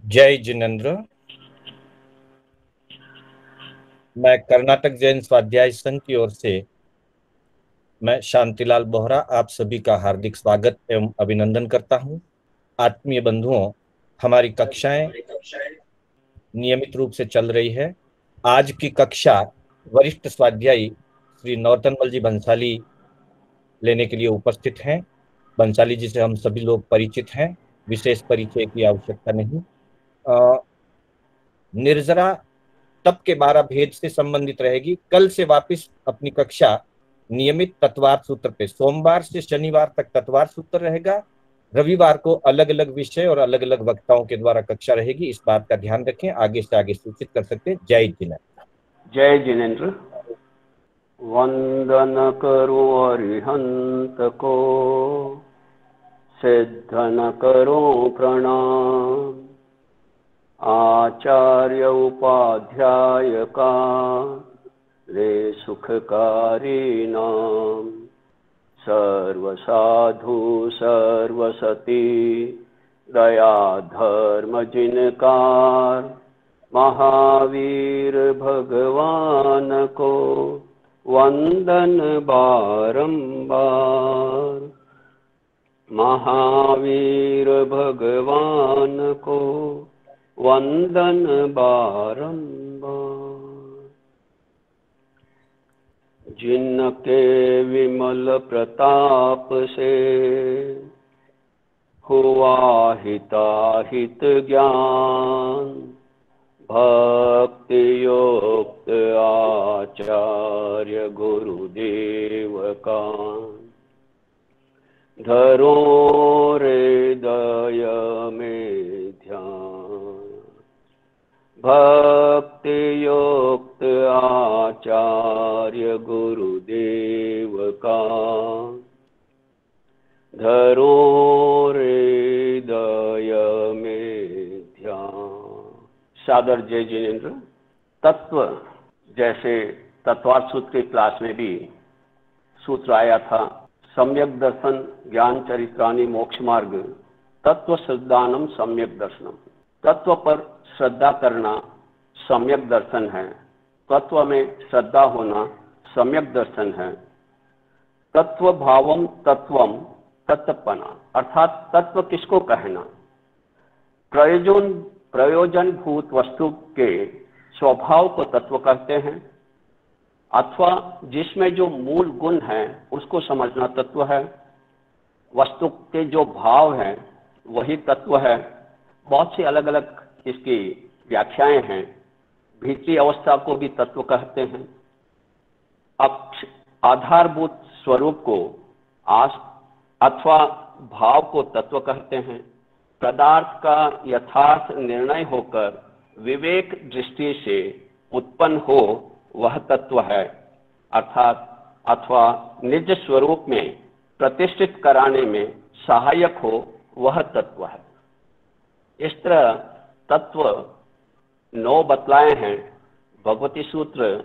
जय जिनेन्द्र। मैं कर्नाटक जैन स्वाध्याय संघ की ओर से मैं शांतिलाल बोहरा आप सभी का हार्दिक स्वागत एवं अभिनंदन करता हूं। आत्मीय बंधुओं, हमारी कक्षाएं नियमित रूप से चल रही है। आज की कक्षा वरिष्ठ स्वाध्यायी श्री नौतनमल जी भंसाली लेने के लिए उपस्थित हैं। भंसाली जी से हम सभी लोग परिचित हैं, विशेष परिचय की आवश्यकता नहीं। अ, निर्जरा तप के 12 भेद से संबंधित रहेगी। कल से वापस अपनी कक्षा नियमित तत्वार सूत्र पे, सोमवार से शनिवार तक तत्वार सूत्र रहेगा। रविवार को अलग अलग विषय और अलग अलग वक्ताओं के द्वारा कक्षा रहेगी। इस बात का ध्यान रखें, आगे से आगे सूचित कर सकते हैं। जय जिनेन्द्र। जय जिनेन्द्र। वंदन करो अरिहंत को, सिद्धन करो प्रणाम। आचार्य उपाध्याय का ले सुखकारी नाम। सर्व साधु सर्वसती दया धर्म जिनकार। महावीर भगवान को वंदन बारंबार। महावीर भगवान को वंदन बारंबार। जिनके विमल प्रताप से हुआ हिताहित ज्ञान। भक्ति युक्त आचार्य गुरुदेव का धरो हृदय में ध्यान। भक्ति युक्त आचार्य गुरुदेव का धरो हृदय में ध्यान। सादर जय जिनेन्द्र। तत्व, जैसे तत्वार्थ सूत्र की क्लास में भी सूत्र आया था, सम्यक दर्शन ज्ञान चरित्राणि मोक्ष मार्ग तत्व श्रद्धानम सम्यक दर्शनम। तत्व पर श्रद्धा करना सम्यक दर्शन है। तत्व में श्रद्धा होना सम्यक दर्शन है। तत्व भावम तत्वम तत्वपना, अर्थात तत्व किसको कहना? प्रयोजनभूत वस्तु के स्वभाव को तत्व कहते हैं, अथवा जिसमें जो मूल गुण है उसको समझना तत्व है। वस्तु के जो भाव हैं वही तत्व है। बहुत सी अलग अलग इसकी व्याख्याएं हैं। भीतरी अवस्था को भी तत्व कहते हैं। आधारभूत स्वरूप को अथवा भाव को तत्व कहते हैं। पदार्थ का यथार्थ निर्णय होकर विवेक दृष्टि से उत्पन्न हो वह तत्व है, अर्थात अथवा निज स्वरूप में प्रतिष्ठित कराने में सहायक हो वह तत्व है। इस तरह तत्व 9 बतलाए हैं। भगवती सूत्र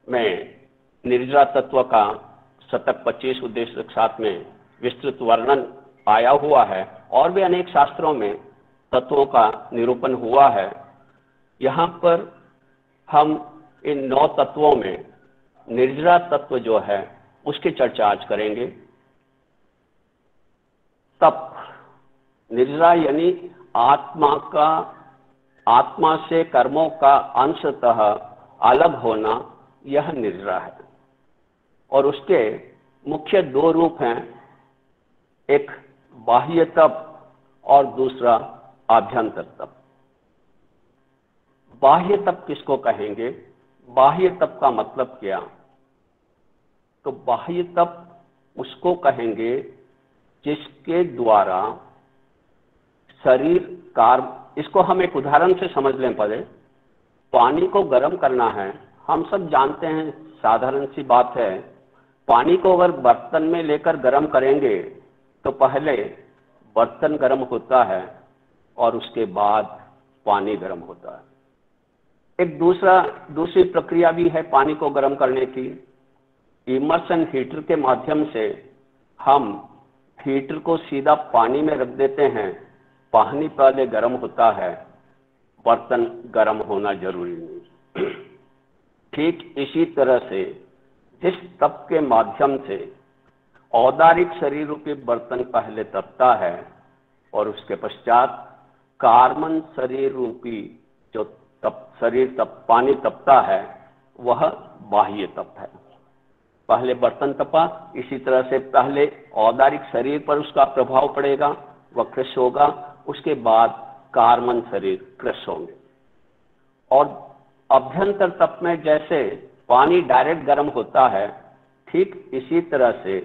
में निर्जरा तत्व का शतक 25 उद्देश्य के साथ में विस्तृत वर्णन आया हुआ है, और भी अनेक शास्त्रों में तत्वों का निरूपण हुआ है। यहाँ पर हम इन 9 तत्वों में निर्जरा तत्व जो है उसकी चर्चा आज करेंगे। तप, निर्जरा यानी आत्मा से कर्मों का अंशतः अलग होना, यह निर्जरा है। और उसके मुख्य 2 रूप हैं, एक बाह्य तप और दूसरा आभ्यंतर तप। बाह्य तप किसको कहेंगे? बाह्य तप का मतलब क्या? तो बाह्य तप उसको कहेंगे जिसके द्वारा शरीर कार्य, इसको हम एक उदाहरण से समझ लें। पहले पानी को गर्म करना है, हम सब जानते हैं, साधारण सी बात है। पानी को अगर बर्तन में लेकर गर्म करेंगे तो पहले बर्तन गर्म होता है और उसके बाद पानी गर्म होता है। एक दूसरी प्रक्रिया भी है पानी को गर्म करने की। इमर्शन हीटर के माध्यम से हम हीटर को सीधा पानी में रख देते हैं। पानी पहले गर्म होता है, बर्तन गर्म होना जरूरी नहीं। ठीक इसी तरह से जिस तप के माध्यम से औदारिक शरीर रूपी बर्तन पहले तपता है और उसके पश्चात कार्बन शरीर रूपी जो पानी तपता है, वह बाह्य तप है। पहले बर्तन तपा, इसी तरह से पहले औदारिक शरीर पर उसका प्रभाव पड़ेगा, वह कृश होगा, उसके बाद कार्बन शरीर कृश होंगे। और अभ्यंतर तप में जैसे पानी डायरेक्ट गर्म होता है, ठीक इसी तरह से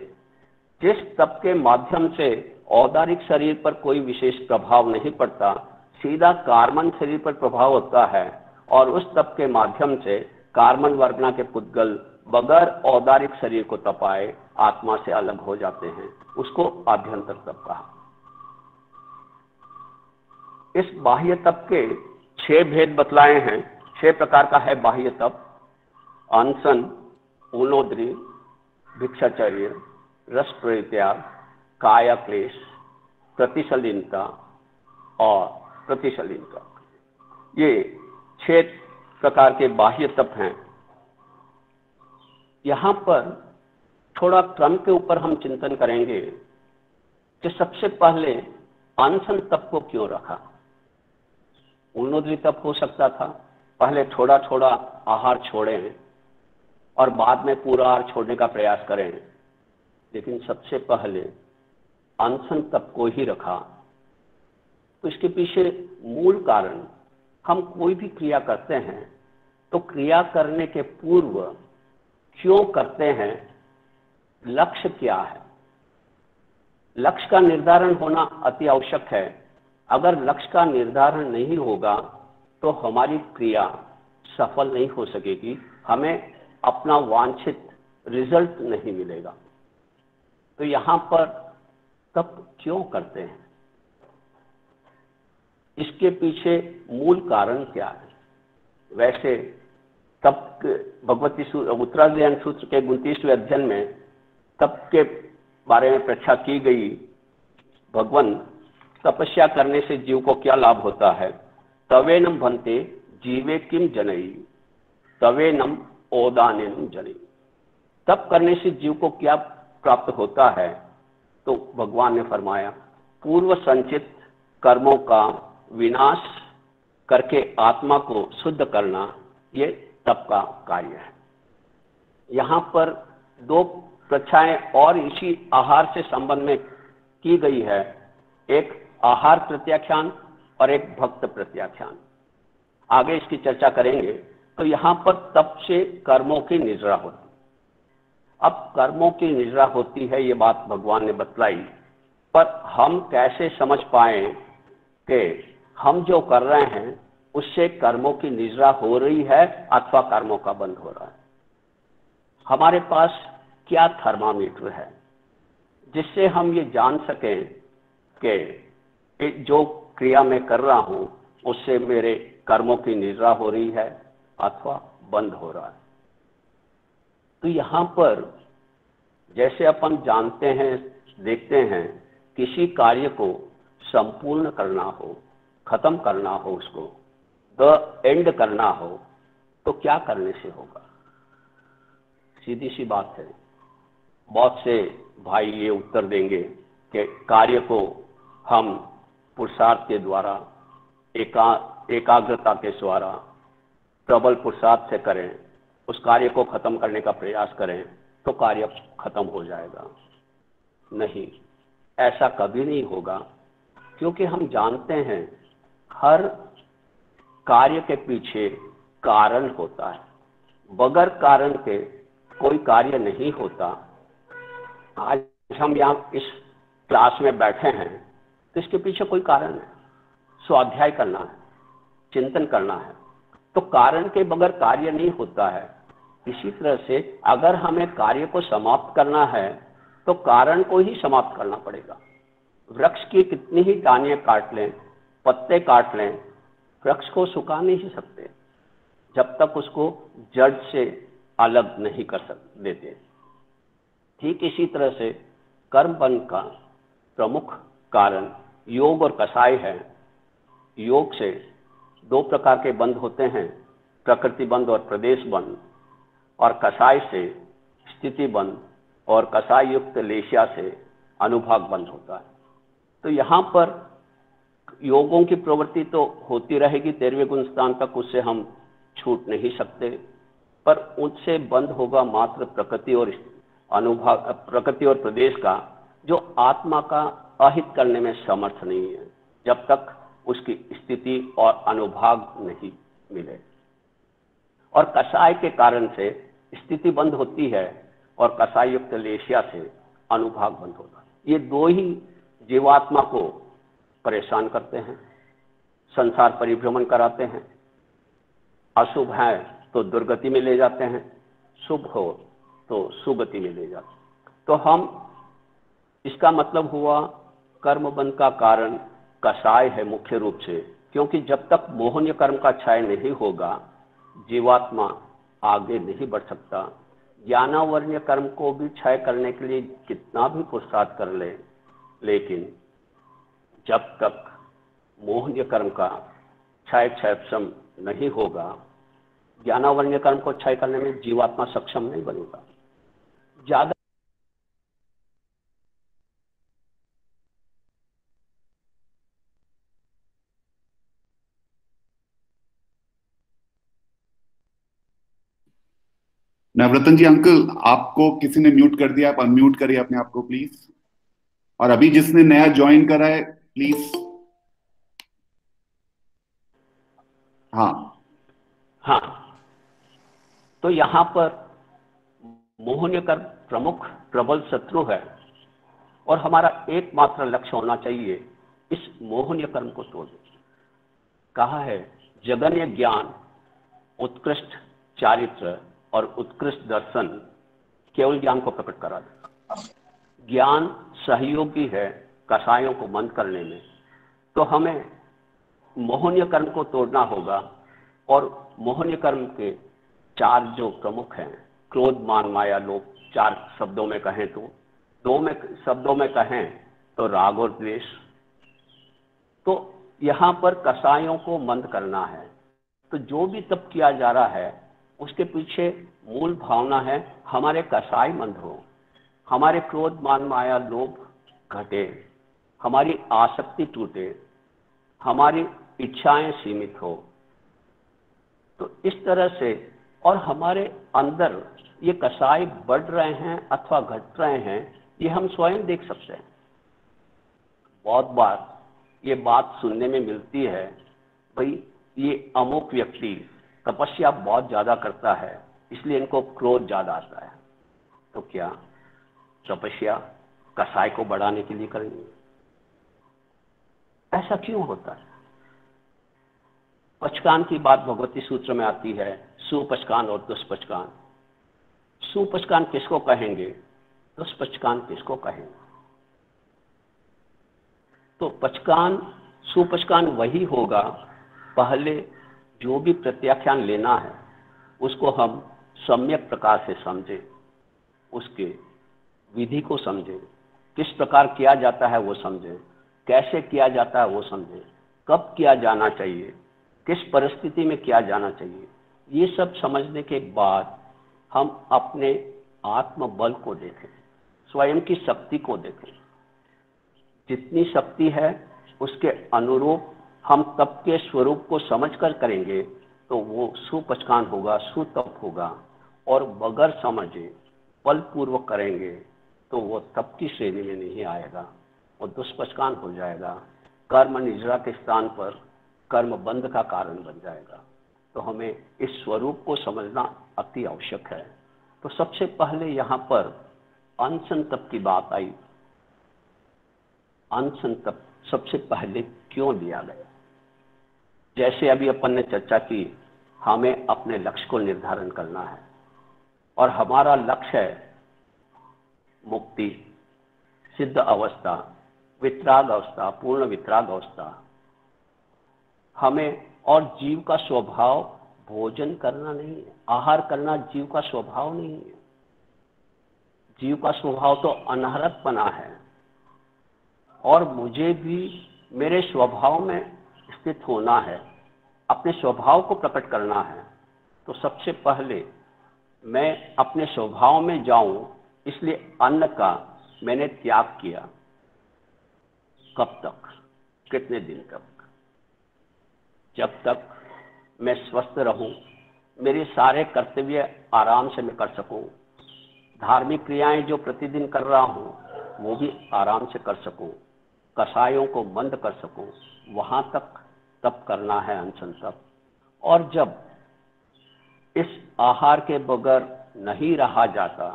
जिस तप के माध्यम से औदारिक शरीर पर कोई विशेष प्रभाव नहीं पड़ता, सीधा कार्बन शरीर पर प्रभाव होता है, और उस तप के माध्यम से कार्बन वर्गना के पुद्गल बगैर औदारिक शरीर को तपाए आत्मा से अलग हो जाते हैं, उसको आभ्यंतर तप कहा। इस बाह्य तप के 6 भेद बतलाए हैं। 6 प्रकार का है बाह्य तप: अनशन, ऊनोद्री, भिक्षाचर्य, रस परित्याग, काया क्लेश, प्रतिशलीनता और प्रतिशलीनता। ये 6 प्रकार के बाह्य तप हैं। यहां पर थोड़ा क्रम के ऊपर हम चिंतन करेंगे कि सबसे पहले अनशन तप को क्यों रखा। ऊनोद्री तप हो सकता था, पहले थोड़ा थोड़ा आहार छोड़ें और बाद में पूरा आहार छोड़ने का प्रयास करें, लेकिन सबसे पहले अनशन तप को ही रखा। तो इसके पीछे मूल कारण, हम कोई भी क्रिया करते हैं तो क्रिया करने के पूर्व क्यों करते हैं, लक्ष्य क्या है, लक्ष्य का निर्धारण होना अति आवश्यक है। अगर लक्ष्य का निर्धारण नहीं होगा तो हमारी क्रिया सफल नहीं हो सकेगी, हमें अपना वांछित रिजल्ट नहीं मिलेगा। तो यहां पर तप क्यों करते हैं, इसके पीछे मूल कारण क्या है। वैसे तप भगवती उत्तराध्ययन सूत्र के 29वें अध्ययन में तप के बारे में परीक्षा की गई। भगवान तपस्या करने से जीव को क्या लाभ होता है। तवेनम भन्ते जीवे किम जनई, तवेनम ओदानेन जनई। तप करने से जीव को क्या प्राप्त होता है, तो भगवान ने फरमाया पूर्व संचित कर्मों का विनाश करके आत्मा को शुद्ध करना, ये तप का कार्य है। यहां पर 2 प्रथाएं और इसी आहार से संबंध में की गई है, एक आहार प्रत्याख्यान और एक भक्त प्रत्याख्यान। आगे इसकी चर्चा करेंगे। तो यहां पर तप से कर्मों की निजरा होती। अब कर्मों की निजरा होती है, ये बात भगवान ने बतलाई, पर हम कैसे समझ पाए कि हम जो कर रहे हैं उससे कर्मों की निजरा हो रही है अथवा कर्मों का बंध हो रहा है। हमारे पास क्या थर्मामीटर है जिससे हम ये जान सकें कि जो क्रिया मैं कर रहा हूं उससे मेरे कर्मों की निजरा हो रही है अथवा बंद हो रहा है। तो यहां पर जैसे अपन जानते हैं, देखते हैं, किसी कार्य को संपूर्ण करना हो, खत्म करना हो, उसको द एंड करना हो, तो क्या करने से होगा। सीधी सी बात है। बहुत से भाई ये उत्तर देंगे कि कार्य को हम पुरुषार्थ के द्वारा, एकाग्रता के द्वारा, प्रबल पुरुषार्थ से करें, उस कार्य को खत्म करने का प्रयास करें तो कार्य खत्म हो जाएगा। नहीं, ऐसा कभी नहीं होगा, क्योंकि हम जानते हैं हर कार्य के पीछे कारण होता है। बगैर कारण के कोई कार्य नहीं होता। आज हम यहाँ इस क्लास में बैठे हैं तो इसके पीछे कोई कारण है। स्वाध्याय करना है, चिंतन करना है, तो कारण के बगैर कार्य नहीं होता है। इसी तरह से अगर हमें कार्य को समाप्त करना है तो कारण को ही समाप्त करना पड़ेगा। वृक्ष की कितनी ही टहनियां काट लें, पत्ते काट लें, वृक्ष को सुखा नहीं सकते जब तक उसको जड़ से अलग नहीं कर देते। ठीक इसी तरह से कर्म बंध का प्रमुख कारण योग और कसाय है। योग से दो प्रकार के बंध होते हैं, प्रकृति बंध और प्रदेश बंध। और कषाय से स्थिति बंध और कषाय युक्त लेशिया से अनुभाग बंध होता है। तो यहाँ पर योगों की प्रवृत्ति तो होती रहेगी 13वें गुण स्थान तक, उससे हम छूट नहीं सकते, पर उससे बंद होगा मात्र प्रकृति और अनुभाग, प्रकृति और प्रदेश का, जो आत्मा का अहित करने में समर्थ नहीं है जब तक उसकी स्थिति और अनुभाग नहीं मिले। और कषाय के कारण से स्थिति बंद होती है और कषाय युक्त लेशिया से अनुभाग बंद होता है। ये दो ही जीवात्मा को परेशान करते हैं, संसार परिभ्रमण कराते हैं। अशुभ है तो दुर्गति में ले जाते हैं, शुभ हो तो सुगति में ले जाते हैं। तो हम, इसका मतलब हुआ कर्म बंध का कारण कषाय है मुख्य रूप से, क्योंकि जब तक मोहनीय कर्म का क्षय नहीं होगा जीवात्मा आगे नहीं बढ़ सकता। ज्ञानावर्ण्य कर्म को भी क्षय करने के लिए कितना भी पुरुषार्थ कर ले, लेकिन जब तक मोहनीय कर्म का क्षय सक्षम नहीं होगा, ज्ञानावर्ण्य कर्म को क्षय करने में जीवात्मा सक्षम नहीं बनेगा। ज्यादा नवरत्न जी, अंकल आपको किसी ने म्यूट कर दिया, आप अनम्यूट करिए अपने आप को प्लीज। और अभी जिसने नया ज्वाइन करा है प्लीज। हाँ, तो यहां पर मोहनीय कर्म प्रमुख प्रबल शत्रु है और हमारा एकमात्र लक्ष्य होना चाहिए इस मोहनीय कर्म को तोड़ना। कहा है जगन्य ज्ञान, उत्कृष्ट चारित्र और उत्कृष्ट दर्शन केवल ज्ञान को प्रकट करा देगा। ज्ञान सहयोगी है कषायों को बंद करने में। तो हमें मोहनीय कर्म को तोड़ना होगा और मोहनीय कर्म के चार जो प्रमुख हैं, क्रोध मान माया लोभ, चार शब्दों में कहें तो, शब्दों में कहें तो राग और द्वेष। तो यहां पर कषायों को बंद करना है। तो जो भी तप किया जा रहा है उसके पीछे मूल भावना है हमारे कषाय बंद हो, हमारे क्रोध मान माया लोभ घटे, हमारी आसक्ति टूटे, हमारी इच्छाएं सीमित हो। तो इस तरह से, और हमारे अंदर ये कषाय बढ़ रहे हैं अथवा घट रहे हैं, ये हम स्वयं देख सकते हैं। बहुत बार ये बात सुनने में मिलती है, भाई ये अमुक व्यक्ति तपस्या बहुत ज्यादा करता है इसलिए इनको क्रोध ज्यादा आता है। तो क्या तपस्या कषाय को बढ़ाने के लिए करेंगे? ऐसा क्यों होता है? पचकान की बात भगवती सूत्र में आती है, सुपचकान और दुष्पचकान। सुपचकान किसको कहेंगे, दुष्पचकान किसको कहेंगे? तो पचकान सुपचकान वही होगा, पहले जो भी प्रत्याख्यान लेना है उसको हम सम्यक प्रकार से समझें, उसके विधि को समझें, किस प्रकार किया जाता है वो समझें, कैसे किया जाता है वो समझें, कब किया जाना चाहिए, किस परिस्थिति में किया जाना चाहिए। ये सब समझने के बाद हम अपने आत्मबल को देखें, स्वयं की शक्ति को देखें। जितनी शक्ति है उसके अनुरूप हम तप के स्वरूप को समझकर करेंगे तो वो सुपचकान होगा, सुतप होगा। और बगैर समझे बलपूर्वक करेंगे तो वो तप की श्रेणी में नहीं आएगा, वो दुष्पचकान हो जाएगा, कर्म निजरा के स्थान पर कर्म बंध का कारण बन जाएगा। तो हमें इस स्वरूप को समझना अति आवश्यक है। तो सबसे पहले यहाँ पर अनशन तप की बात आई। अनशन तप सबसे पहले क्यों लिया गया? जैसे अभी अपन ने चर्चा की, हमें अपने लक्ष्य को निर्धारण करना है और हमारा लक्ष्य है मुक्ति, सिद्ध अवस्था, वितराग अवस्था, पूर्ण वितराग अवस्था। हमें, और जीव का स्वभाव भोजन करना नहीं है, आहार करना जीव का स्वभाव नहीं है। जीव का स्वभाव तो अनहरतपना है और मुझे भी मेरे स्वभाव में स्थित होना है, अपने स्वभाव को प्रकट करना है तो सबसे पहले मैं अपने स्वभाव में जाऊं, इसलिए अन्न का मैंने त्याग किया। कब तक, कितने दिन तक? जब तक मैं स्वस्थ रहूं, मेरे सारे कर्तव्य आराम से मैं कर सकूं, धार्मिक क्रियाएं जो प्रतिदिन कर रहा हूं वो भी आराम से कर सकूं, कसायों को बंद कर सकूं, वहां तक तप करना है, अनशन तप। और जब इस आहार के बगैर नहीं रहा जाता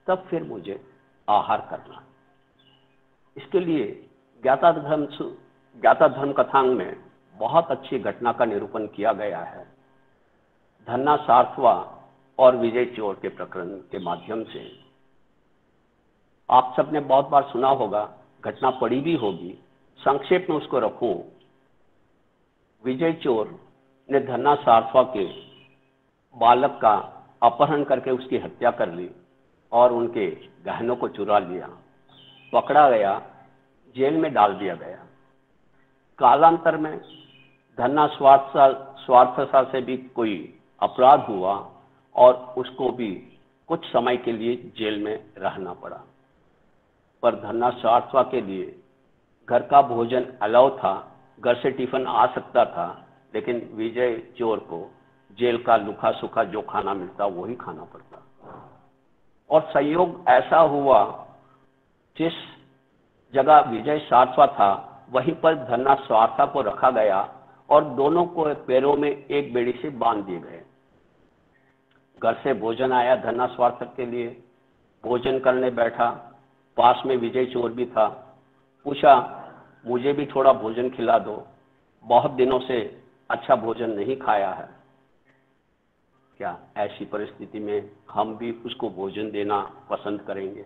तब फिर मुझे आहार करना। इसके लिए ज्ञाता धर्म कथांग में बहुत अच्छी घटना का निरूपण किया गया है। धन्ना सार्थवा और विजय चोर के प्रकरण के माध्यम से आप सबने बहुत बार सुना होगा, घटना पढ़ी भी होगी, संक्षेप में उसको रखूं। विजय चोर ने धन्ना सार्थवा के बालक का अपहरण करके उसकी हत्या कर ली और उनके गहनों को चुरा लिया, पकड़ा गया, जेल में डाल दिया गया। कालांतर में धन्ना स्वार्थसा से भी कोई अपराध हुआ और उसको भी कुछ समय के लिए जेल में रहना पड़ा। पर धन्ना स्वार्थवा के लिए घर का भोजन अलाउ था, घर से टिफिन आ सकता था, लेकिन विजय चोर को जेल का लुखा सुखा जो खाना मिलता वही खाना पड़ता। और संयोग ऐसा हुआ, जिस जगह विजय सार्थवा था वहीं पर धन्ना स्वार्था को रखा गया और दोनों को पैरों में एक बेड़ी से बांध दिए गए। घर से भोजन आया धन्ना स्वार्थक के लिए, भोजन करने बैठा, पास में विजय चोर भी था। पूछा, मुझे भी थोड़ा भोजन खिला दो, बहुत दिनों से अच्छा भोजन नहीं खाया है। क्या ऐसी परिस्थिति में हम भी उसको भोजन देना पसंद करेंगे?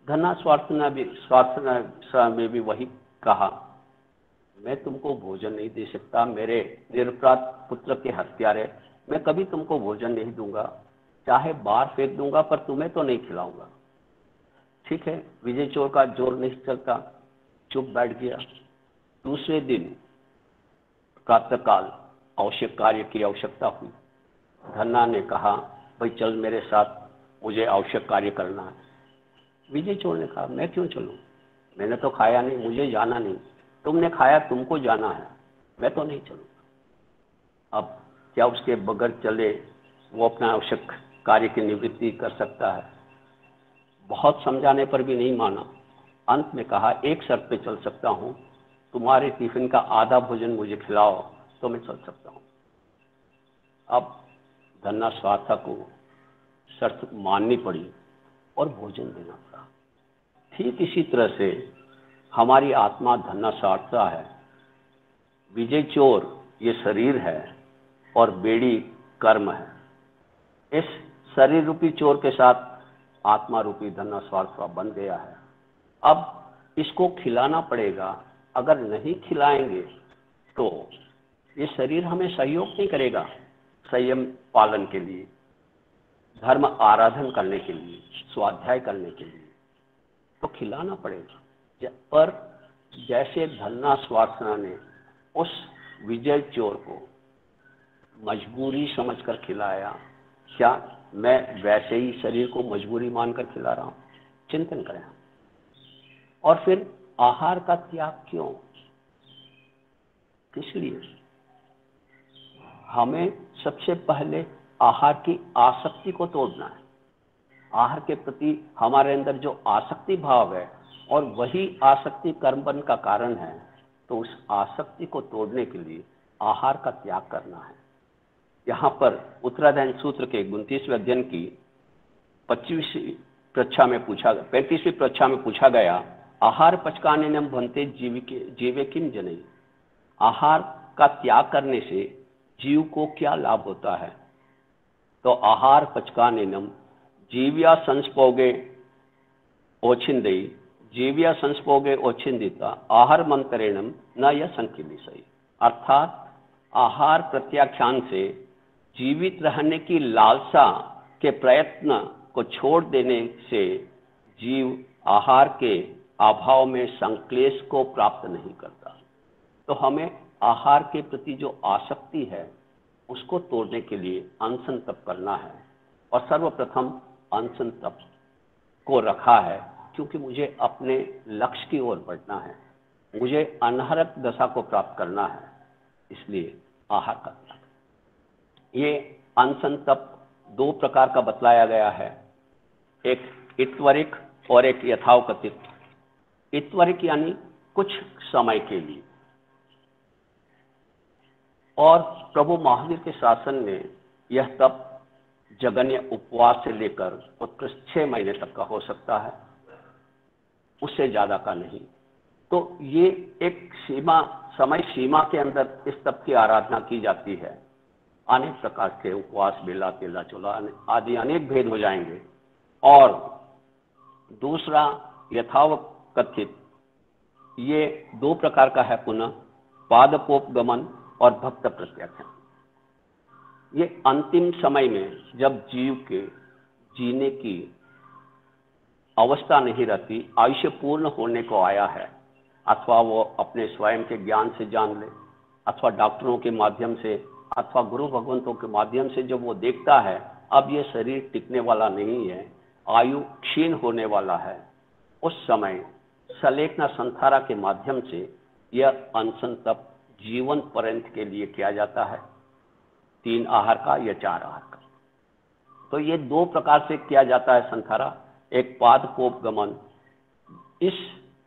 धन्ना स्वार्थना में भी वही कहा, मैं तुमको भोजन नहीं दे सकता, मेरे निरपराध पुत्र के हत्यारे, मैं कभी तुमको भोजन नहीं दूंगा, चाहे बाहर फेंक दूंगा पर तुम्हें तो नहीं खिलाऊंगा। ठीक है, विजय चोर का जोर नहीं चलता, चुप बैठ गया। दूसरे दिन प्रातःकाल आवश्यक कार्य की आवश्यकता हुई। धन्ना ने कहा, भाई चल मेरे साथ, मुझे आवश्यक कार्य करना है। विजय चोर ने कहा, मैं क्यों चलूं, मैंने तो खाया नहीं, मुझे जाना नहीं, तुमने खाया, तुमको जाना है, मैं तो नहीं चलूंगा। अब क्या उसके बगैर चले वो अपना आवश्यक कार्य की निवृत्ति कर सकता है? बहुत समझाने पर भी नहीं माना। अंत में कहा, एक शर्त पे चल सकता हूं, तुम्हारे टिफिन का आधा भोजन मुझे खिलाओ तो मैं चल सकता हूं। अब धन्ना स्वार्था को शर्त माननी पड़ी और भोजन देना पड़ा। ठीक इसी तरह से हमारी आत्मा धन्ना स्वार्था है, विजय चोर ये शरीर है और बेड़ी कर्म है। इस शरीर रूपी चोर के साथ आत्मा रूपी धन्ना स्वार्था बन गया है। अब इसको खिलाना पड़ेगा, अगर नहीं खिलाएंगे तो ये शरीर हमें सहयोग नहीं करेगा संयम पालन के लिए, धर्म आराधन करने के लिए, स्वाध्याय करने के लिए, तो खिलाना पड़ेगा। पर जैसे धन्ना स्वार्थना ने उस विजय चोर को मजबूरी समझकर खिलाया, क्या मैं वैसे ही शरीर को मजबूरी मानकर खिला रहा हूं? चिंतन करें। और फिर आहार का त्याग क्यों, किस लिए? हमें सबसे पहले आहार की आसक्ति को तोड़ना है। आहार के प्रति हमारे अंदर जो आसक्ति भाव है और वही आसक्ति कर्मबंध का कारण है, तो उस आसक्ति को तोड़ने के लिए आहार का त्याग करना है। यहाँ पर उत्तराधायन सूत्र के 29वें अध्ययन की 35वीं पृच्छा में पूछा गया, आहार पचकानेनम भन्ते जीवे किम जनई। आहार का त्याग करने से जीव को क्या लाभ होता है? तो आहार पचकानेनम जीव्या संस्पोगे ओछिंदई, जीव्या संस्पोगे ओछिंदिता आहार मंत्रेणम न यह संकिलिसई। अर्थात आहार प्रत्याख्यान से जीवित रहने की लालसा के प्रयत्न को छोड़ देने से जीव आहार के अभाव में संक्लेश को प्राप्त नहीं करता। तो हमें आहार के प्रति जो आसक्ति है उसको तोड़ने के लिए अनशन तप करना है। और सर्वप्रथम अनशन तप को रखा है क्योंकि मुझे अपने लक्ष्य की ओर बढ़ना है, मुझे अनहरक दशा को प्राप्त करना है, इसलिए आहार का त्याग। ये अनशन तप दो प्रकार का बतलाया गया है, एक इत्वरिक और एक यथावकथित। इत्वरिक यानी कुछ समय के लिए, और प्रभु महावीर के शासन में यह तप जगन्य उपवास से लेकर उत्कृष्ट 6 महीने तक का हो सकता है, उससे ज्यादा का नहीं। तो ये एक सीमा, समय सीमा के अंदर इस तप की आराधना की जाती है। अनेक प्रकार के उपवास, बेला तेला चोला आदि अनेक भेद हो जाएंगे। और दूसरा यथावकथित, ये दो प्रकार का है पुनः, पादपोपगमन और भक्त प्रत्याख्यान। ये अंतिम समय में जब जीव के जीने की अवस्था नहीं रहती, आयुष्य पूर्ण होने को आया है, अथवा वो अपने स्वयं के ज्ञान से जान ले, अथवा डॉक्टरों के माध्यम से, अथवा गुरु भगवंतों के माध्यम से जब वो देखता है अब ये शरीर टिकने वाला नहीं है, आयु क्षीण होने वाला है, उस समय सलेखना संथारा के माध्यम से यह अनशन तप जीवन पर्यंत के लिए किया जाता है, 3 आहार का या 4 आहार का। तो ये दो प्रकार से किया जाता है संथारा। एक पादपोपगमन, इस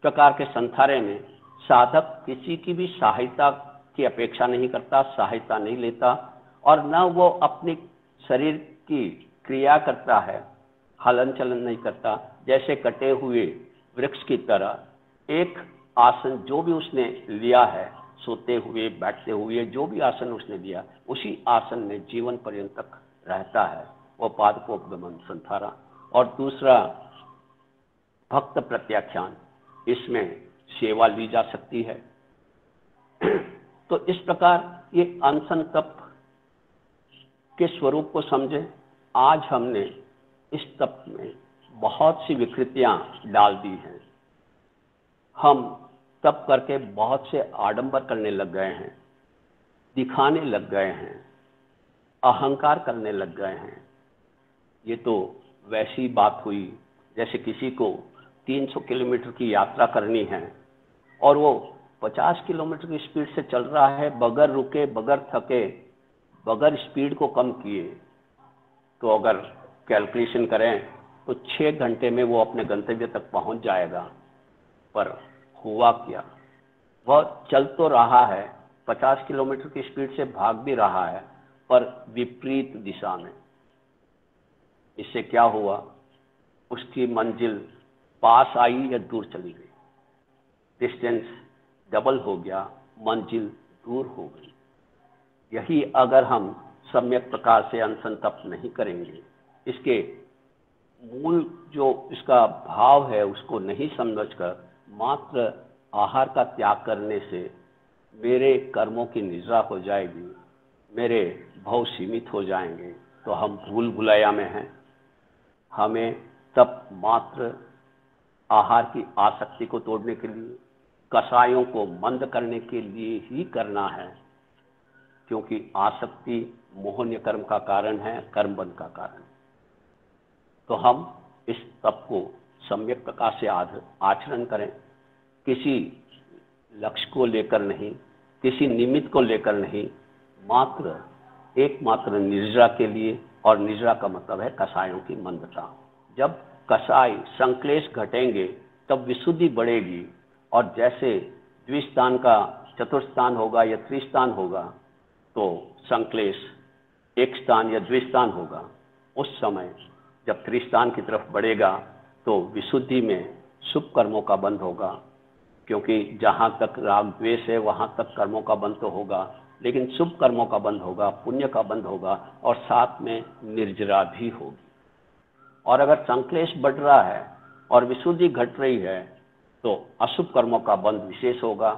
प्रकार के संथारे में साधक किसी की भी सहायता की अपेक्षा नहीं करता, सहायता नहीं लेता, और न वो अपने शरीर की क्रिया करता है, हलन चलन नहीं करता। जैसे कटे हुए वृक्ष की तरह एक आसन जो भी उसने लिया है, सोते हुए, बैठते हुए, जो भी आसन उसने लिया, उसी आसन में जीवन पर्यंत तक रहता है, वो पादपोपगमन संथारा। और दूसरा भक्त प्रत्याख्यान, इसमें सेवा ली जा सकती है। तो इस प्रकार ये अनशन तप के स्वरूप को समझे। आज हमने इस तप में बहुत सी विकृतियां डाल दी हैं। हम तप करके बहुत से आडंबर करने लग गए हैं, दिखाने लग गए हैं, अहंकार करने लग गए हैं। ये तो वैसी बात हुई जैसे किसी को 300 किलोमीटर की यात्रा करनी है और वो 50 किलोमीटर की स्पीड से चल रहा है, बगैर रुके, बगैर थके, बगैर स्पीड को कम किए। तो अगर कैलकुलेशन करें तो 6 घंटे में वो अपने गंतव्य तक पहुंच जाएगा। पर हुआ क्या, वह चल तो रहा है, 50 किलोमीटर की स्पीड से भाग भी रहा है, पर विपरीत दिशा में। इससे क्या हुआ, उसकी मंजिल पास आई या दूर चली गई, डिस्टेंस डबल हो गया, मंजिल दूर हो गई। यही अगर हम सम्यक प्रकार से अनशन तप नहीं करेंगे, इसके मूल जो इसका भाव है उसको नहीं समझकर मात्र आहार का त्याग करने से मेरे कर्मों की निद्रा हो जाएगी, मेरे भाव सीमित हो जाएंगे, तो हम भूल भुलैया में हैं। हमें तप मात्र आहार की आसक्ति को तोड़ने के लिए, कषायों को मंद करने के लिए ही करना है, क्योंकि आसक्ति मोहनीय कर्म का कारण है, कर्म बंध का कारण। तो हम इस तप को सम्यक प्रकार से आचरण करें, किसी लक्ष्य को लेकर नहीं, किसी निमित्त को लेकर नहीं, मात्र एकमात्र निद्रा के लिए। और निद्रा का मतलब है कषायों की मंदता। जब कषाय संक्लेश घटेंगे तब विशुद्धि बढ़ेगी, और जैसे द्विस्थान का चतुर्थस्थान होगा या त्रिस्थान होगा तो संक्लेश एक स्थान या द्विस्थान होगा। उस समय जब त्रिस्थान की तरफ बढ़ेगा तो विशुद्धि में शुभ कर्मों का बंध होगा, क्योंकि जहाँ तक राग द्वेष है वहाँ तक कर्मों का बंध तो होगा, लेकिन शुभ कर्मों का बंध होगा, पुण्य का बंध होगा, और साथ में निर्जरा भी होगी। और अगर संक्लेश बढ़ रहा है और विशुद्धि घट रही है तो अशुभ कर्मों का बंध विशेष होगा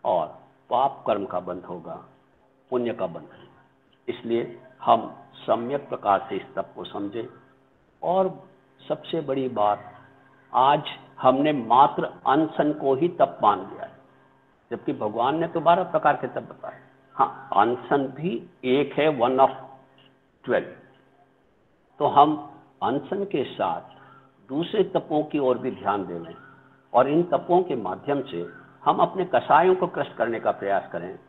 और पाप कर्म का बंध होगा, पुण्य का बंध होगा। इसलिए हम सम्यक प्रकार से इस तप को समझें। और सबसे बड़ी बात, आज हमने मात्र अनशन को ही तप मान लिया है। जबकि भगवान ने तो 12 प्रकार के तप बताए। हाँ, अनशन भी एक है, 1 of 12। तो हम अनशन के साथ दूसरे तपों की ओर भी ध्यान दें और इन तपों के माध्यम से हम अपने कषायों को क्रश करने का प्रयास करें,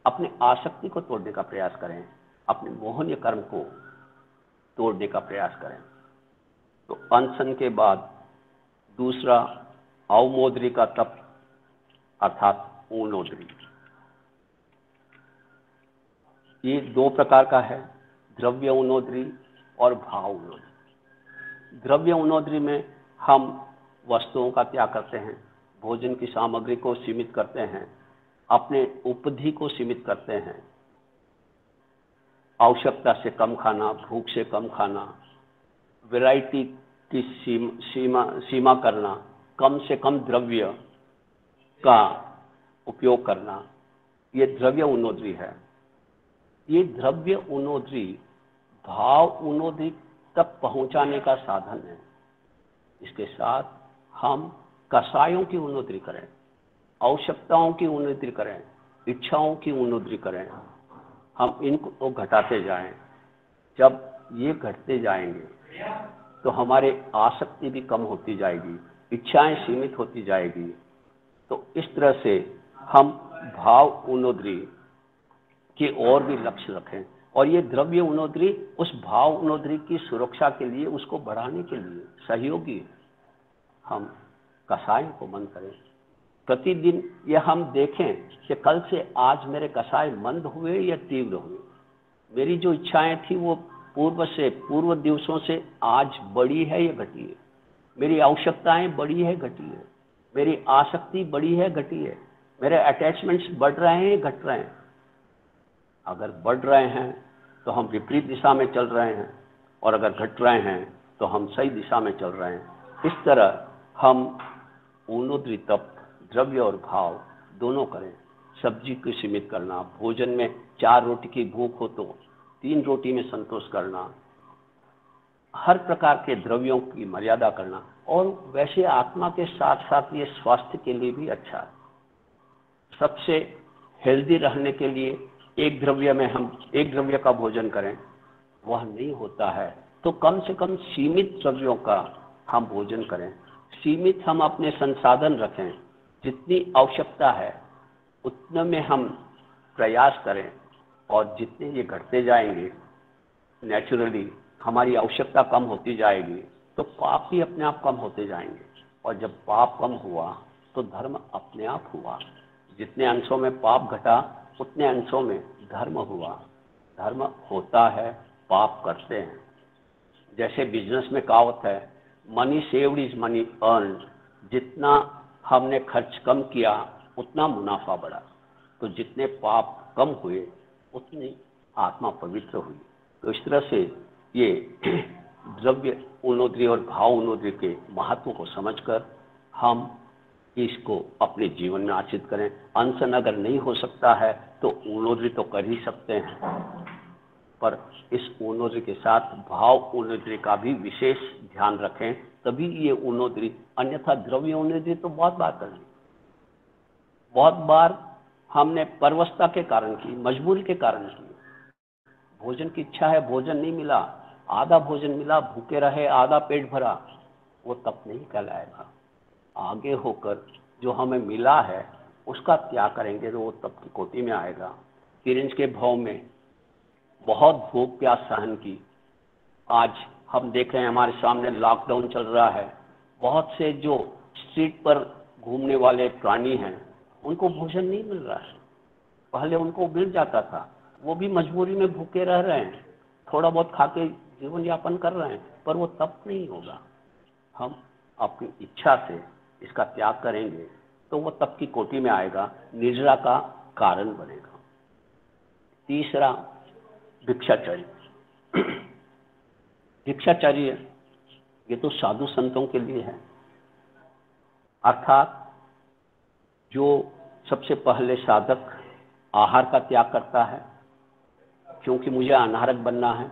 अपने आसक्ति को तोड़ने का प्रयास करें, अपने मोहनीय कर्म को तोड़ने का प्रयास करें। तो अनशन के बाद दूसरा अवमोदरी का तप अर्थात ऊनोदरी। ये 2 प्रकार का है, द्रव्य ऊनोदरी और भाव ऊनोदरी। द्रव्य ऊनोदरी में हम वस्तुओं का त्याग करते हैं, भोजन की सामग्री को सीमित करते हैं, अपने उपधि को सीमित करते हैं, आवश्यकता से कम खाना, भूख से कम खाना, वैरायटी की सीमा करना, कम से कम द्रव्य का उपयोग करना, ये द्रव्य ऊनोदरी है। ये द्रव्य ऊनोदरी भाव ऊनोदरी तक पहुंचाने का साधन है। इसके साथ हम कषायों की ऊनोदरी करें, आवश्यकताओं की ऊनोदरी करें, इच्छाओं की ऊनोदरी करें, हम इनको घटाते जाएं। जब ये घटते जाएंगे तो हमारे आसक्ति भी कम होती जाएगी, इच्छाएं सीमित होती जाएगी। तो इस तरह से हम भाव ऊनोदरी की ओर भी लक्ष्य रखें और ये द्रव्य ऊनोदरी उस भाव ऊनोदरी की सुरक्षा के लिए, उसको बढ़ाने के लिए सहयोगी है। हम कषाय को मंद करें, प्रतिदिन ये हम देखें कि कल से आज मेरे कषाय मंद हुए या तीव्र हुए, मेरी जो इच्छाएं थी वो पूर्व दिवसों से आज बढ़ी है या घटी है, मेरी आवश्यकताएं बढ़ी है घटी है, मेरी आसक्ति बढ़ी है घटी है, मेरे अटैचमेंट्स बढ़ रहे हैं घट रहे हैं। अगर बढ़ रहे हैं तो हम विपरीत दिशा में चल रहे हैं और अगर घट रहे हैं तो हम सही दिशा में चल रहे हैं। इस तरह हम ऊनोदरी तप द्रव्य और भाव दोनों करें। सब्जी को सीमित करना, भोजन में 4 रोटी की भूख हो तो 3 रोटी में संतोष करना, हर प्रकार के द्रव्यों की मर्यादा करना। और वैसे आत्मा के साथ साथ ये स्वास्थ्य के लिए भी अच्छा है। सबसे हेल्दी रहने के लिए एक द्रव्य का भोजन करें, वह नहीं होता है तो कम से कम सीमित द्रव्यों का हम भोजन करें। सीमित हम अपने संसाधन रखें, जितनी आवश्यकता है उतने में हम प्रयास करें और जितने ये घटते जाएंगे नेचुरली हमारी आवश्यकता कम होती जाएगी तो पाप भी अपने आप कम होते जाएंगे। और जब पाप कम हुआ तो धर्म अपने आप हुआ। जितने अंशों में पाप घटा उतने अंशों में धर्म हुआ। धर्म होता है, पाप करते हैं। जैसे बिजनेस में कहावत है, money saved is money earn. जितना हमने खर्च कम किया उतना मुनाफा बढ़ा। तो जितने पाप कम हुए उतनी आत्मा पवित्र हुई। तो इस तरह से ये द्रव्य ऊनोदरी और भाव ऊनोदरी के महत्व को समझकर हम इसको अपने जीवन में आश्रित करें। अनशन अगर नहीं हो सकता है तो ऊनोदरी तो कर ही सकते हैं, पर इस ऊनोदरी के साथ भाव ऊनोदरी का भी विशेष ध्यान रखें, तभी ये ऊनोदरी। अन्यथा द्रव्य ऊनोदरी तो बहुत बार कर ली, बहुत बार हमने परवशता के कारण की, मजबूरी के कारण की। भोजन की इच्छा है, भोजन नहीं मिला, आधा भोजन मिला, भूखे रहे, आधा पेट भरा, वो तप नहीं कहलाएगा। आगे होकर जो हमें मिला है उसका त्याग करेंगे तो वो तप की कोटि में आएगा। किरिंज के भाव में बहुत भूख प्यास सहन की। आज हम देख रहे हैं हमारे सामने लॉकडाउन चल रहा है, बहुत से जो स्ट्रीट पर घूमने वाले प्राणी हैं उनको भोजन नहीं मिल रहा है। पहले उनको मिल जाता था, वो भी मजबूरी में भूखे रह रहे हैं, थोड़ा बहुत खा के जीवन यापन कर रहे हैं, पर वो तप नहीं होगा। हम अपनी इच्छा से इसका त्याग करेंगे तो वो तप की कोटि में आएगा, निजरा का कारण बनेगा। तीसरा भिक्षाचर्य। भिक्षाचर्य ये तो साधु संतों के लिए है, अर्थात जो सबसे पहले साधक आहार का त्याग करता है, क्योंकि मुझे अनाहारक बनना है।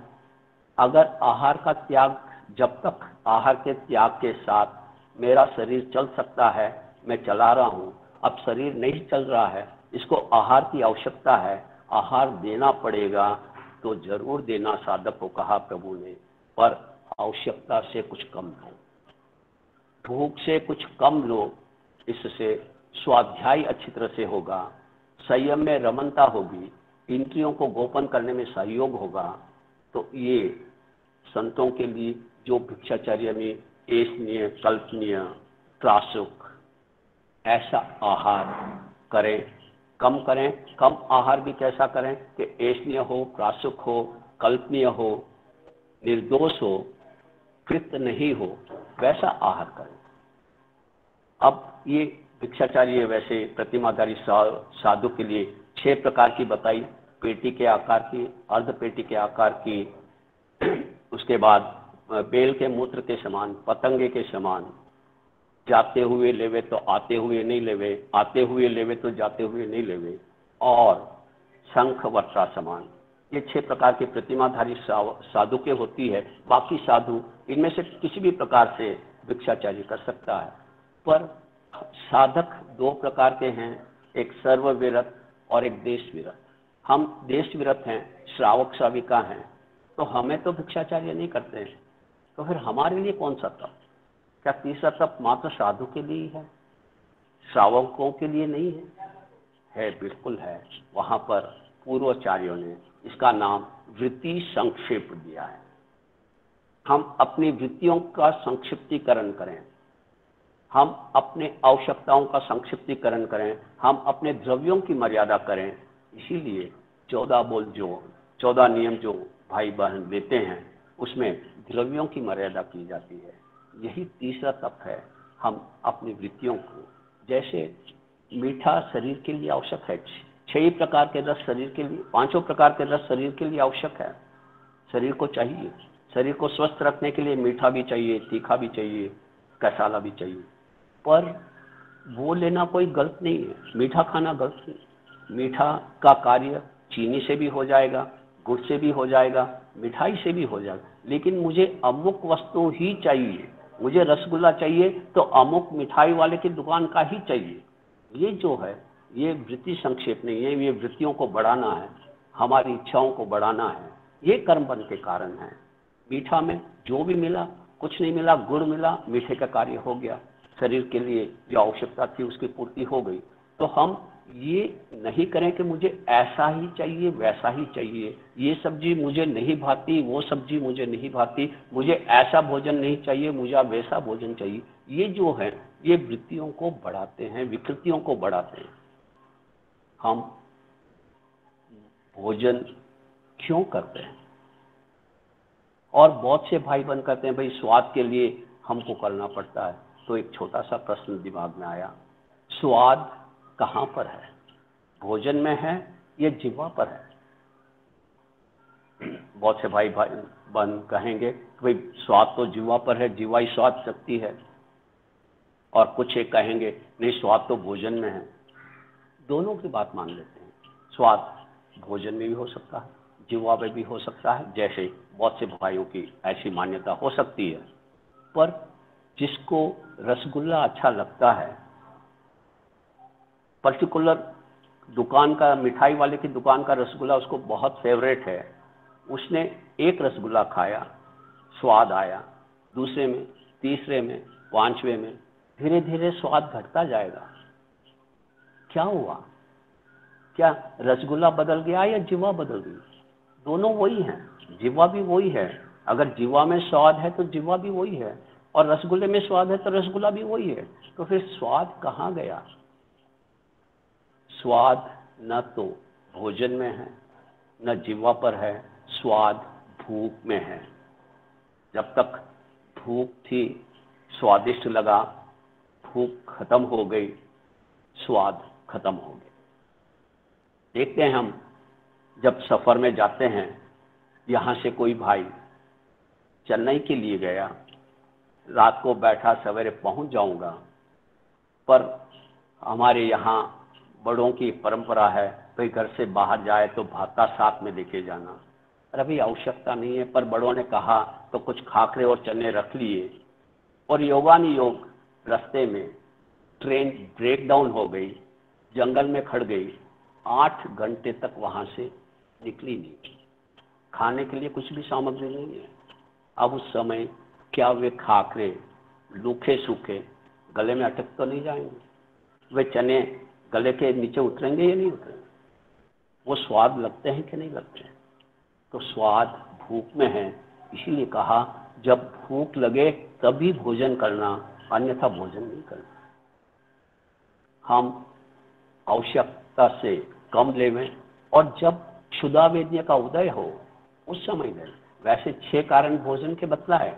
अगर आहार का त्याग, जब तक आहार के त्याग के साथ मेरा शरीर चल सकता है, मैं चला रहा हूँ, अब शरीर नहीं चल रहा है, इसको आहार की आवश्यकता है, आहार देना पड़ेगा, तो जरूर देना साधक को कहा प्रभु ने, पर आवश्यकता से कुछ कम लो, भूख से कुछ कम लो। इससे स्वाध्याय अच्छी तरह से होगा, संयम में रमनता होगी, इंद्रियों को गोपन करने में सहयोग होगा। तो ये संतों के लिए जो भिक्षाचर्य में ऐसनीय, कल्पनीय, त्रासुक ऐसा आहार करें, कम करें। कम आहार भी कैसा करें कि ऐसनीय हो, त्रासुक हो, कल्पनीय हो, निर्दोष हो, कृत नहीं हो, वैसा आहार करें। अब ये भिक्षाचार्य वैसे प्रतिमाधारी साधु के लिए 6 प्रकार की बताई, पेटी के आकार की, अर्ध पेटी के आकार की, उसके बाद बेल के मूत्र के समान, पतंगे के समान, जाते हुए लेवे तो आते हुए नहीं लेवे, आते हुए लेवे तो जाते हुए नहीं लेवे, और शंख वर्षा समान। ये 6 प्रकार की प्रतिमाधारी साधु के होती है। बाकी साधु इनमें से किसी भी प्रकार से भिक्षाचार्य कर सकता है, पर साधक 2 प्रकार के हैं, एक सर्वविरत और एक देश विरत। हम देश विरत हैं, श्रावक श्राविका हैं, तो हमें तो भिक्षाचार्य नहीं करते हैं, तो फिर हमारे लिए कौन सा तप? क्या तीसरा तप मात्र साधु के लिए है, श्रावकों के लिए नहीं है? है, बिल्कुल है। वहां पर पूर्वाचार्यों ने इसका नाम वृत्ति संक्षेप दिया है। हम अपनी वृत्तियों का संक्षिप्तीकरण करें, हम अपने आवश्यकताओं का संक्षिप्तीकरण करें, हम अपने द्रव्यों की मर्यादा करें। इसीलिए 14 नियम जो भाई बहन देते हैं, उसमें द्रव्यों की मर्यादा की जाती है। यही तीसरा तप है। हम अपनी वृत्तियों को, जैसे मीठा शरीर के लिए आवश्यक है, 6 प्रकार के रस शरीर के लिए, 5 प्रकार के रस शरीर के लिए आवश्यक है, शरीर को चाहिए। शरीर को स्वस्थ रखने के लिए मीठा भी चाहिए, तीखा भी चाहिए, कसाला भी चाहिए, पर वो लेना कोई गलत नहीं है, मीठा खाना गलत नहीं। मीठा का कार्य चीनी से भी हो जाएगा, गुड़ से भी हो जाएगा, मिठाई से भी हो जाएगा, लेकिन मुझे अमुक वस्तु ही चाहिए, मुझे रसगुल्ला चाहिए तो अमुक मिठाई वाले की दुकान का ही चाहिए। ये जो है, ये वृत्ति संक्षेप नहीं है, ये वृत्तियों को बढ़ाना है, हमारी इच्छाओं को बढ़ाना है। ये कर्म बंध के कारण है। मीठा में जो भी मिला, कुछ नहीं मिला, गुड़ मिला, मीठे का कार्य हो गया, शरीर के लिए जो आवश्यकता थी उसकी पूर्ति हो गई। तो हम ये नहीं करें कि मुझे ऐसा ही चाहिए, वैसा ही चाहिए, ये सब्जी मुझे नहीं भाती, वो सब्जी मुझे नहीं भाती, मुझे ऐसा भोजन नहीं चाहिए, मुझे वैसा भोजन चाहिए। ये जो है, ये वृत्तियों को बढ़ाते हैं, विकृतियों को बढ़ाते हैं। हम भोजन क्यों करते हैं? और बहुत से भाई बहन करते हैं, भाई स्वाद के लिए हमको करना पड़ता है। तो एक छोटा सा प्रश्न दिमाग में आया, स्वाद कहाँ पर है? भोजन में है या जिह्वा पर है? बहुत से भाई बहन कहेंगे कि भाई स्वाद तो जिह्वा पर है, जिह्वा ही स्वाद शक्ति है, और कुछ एक कहेंगे नहीं, स्वाद तो भोजन में है। दोनों की बात मान लेते हैं। स्वाद भोजन में भी हो सकता है, जिह्वा में भी हो सकता है, जैसे बहुत से भाइयों की ऐसी मान्यता हो सकती है। पर जिसको रसगुल्ला अच्छा लगता है, पर्टिकुलर दुकान का, मिठाई वाले की दुकान का रसगुल्ला उसको बहुत फेवरेट है, उसने एक रसगुल्ला खाया, स्वाद आया, दूसरे में, तीसरे में, 5वें में, धीरे धीरे स्वाद घटता जाएगा। क्या हुआ? क्या रसगुल्ला बदल गया या जिह्वा बदल गई? दोनों वही हैं, जिह्वा भी वही है। अगर जिह्वा में स्वाद है तो जिह्वा भी वही है, और रसगुल्ले में स्वाद है तो रसगुल्ला भी वही है। तो फिर स्वाद कहाँ गया? स्वाद न तो भोजन में है, न जिह्वा पर है, स्वाद भूख में है। जब तक भूख थी, स्वादिष्ट लगा, भूख खत्म हो गई, स्वाद खत्म हो गया। देखते हैं, हम जब सफर में जाते हैं, यहाँ से कोई भाई चेन्नई के लिए गया, रात को बैठा, सवेरे पहुंच जाऊंगा, पर हमारे यहाँ बड़ों की परंपरा है, कोई घर से बाहर जाए तो भाता साथ में लेके जाना। अरे भाई आवश्यकता नहीं है, पर बड़ों ने कहा तो कुछ खाकरे और चने रख लिए, और योगानुयोग रास्ते में ट्रेन ब्रेक डाउन हो गई, जंगल में खड़ गई, 8 घंटे तक वहां से निकली नहीं। खाने के लिए कुछ भी सामग्री नहीं है। अब उस समय क्या वे खाकरे रूखे सूखे गले में अटक तो नहीं जाएंगे? वे चने गले के नीचे उतरेंगे या नहीं उतरेंगे? वो स्वाद लगते हैं कि नहीं लगते हैं? तो स्वाद भूख में है, इसीलिए कहा जब भूख लगे तभी भोजन करना, अन्यथा भोजन नहीं करना। हम आवश्यकता से कम लेवें और जब क्षुधा का उदय हो उस समय लें। वैसे 6 कारण भोजन के बतलाए।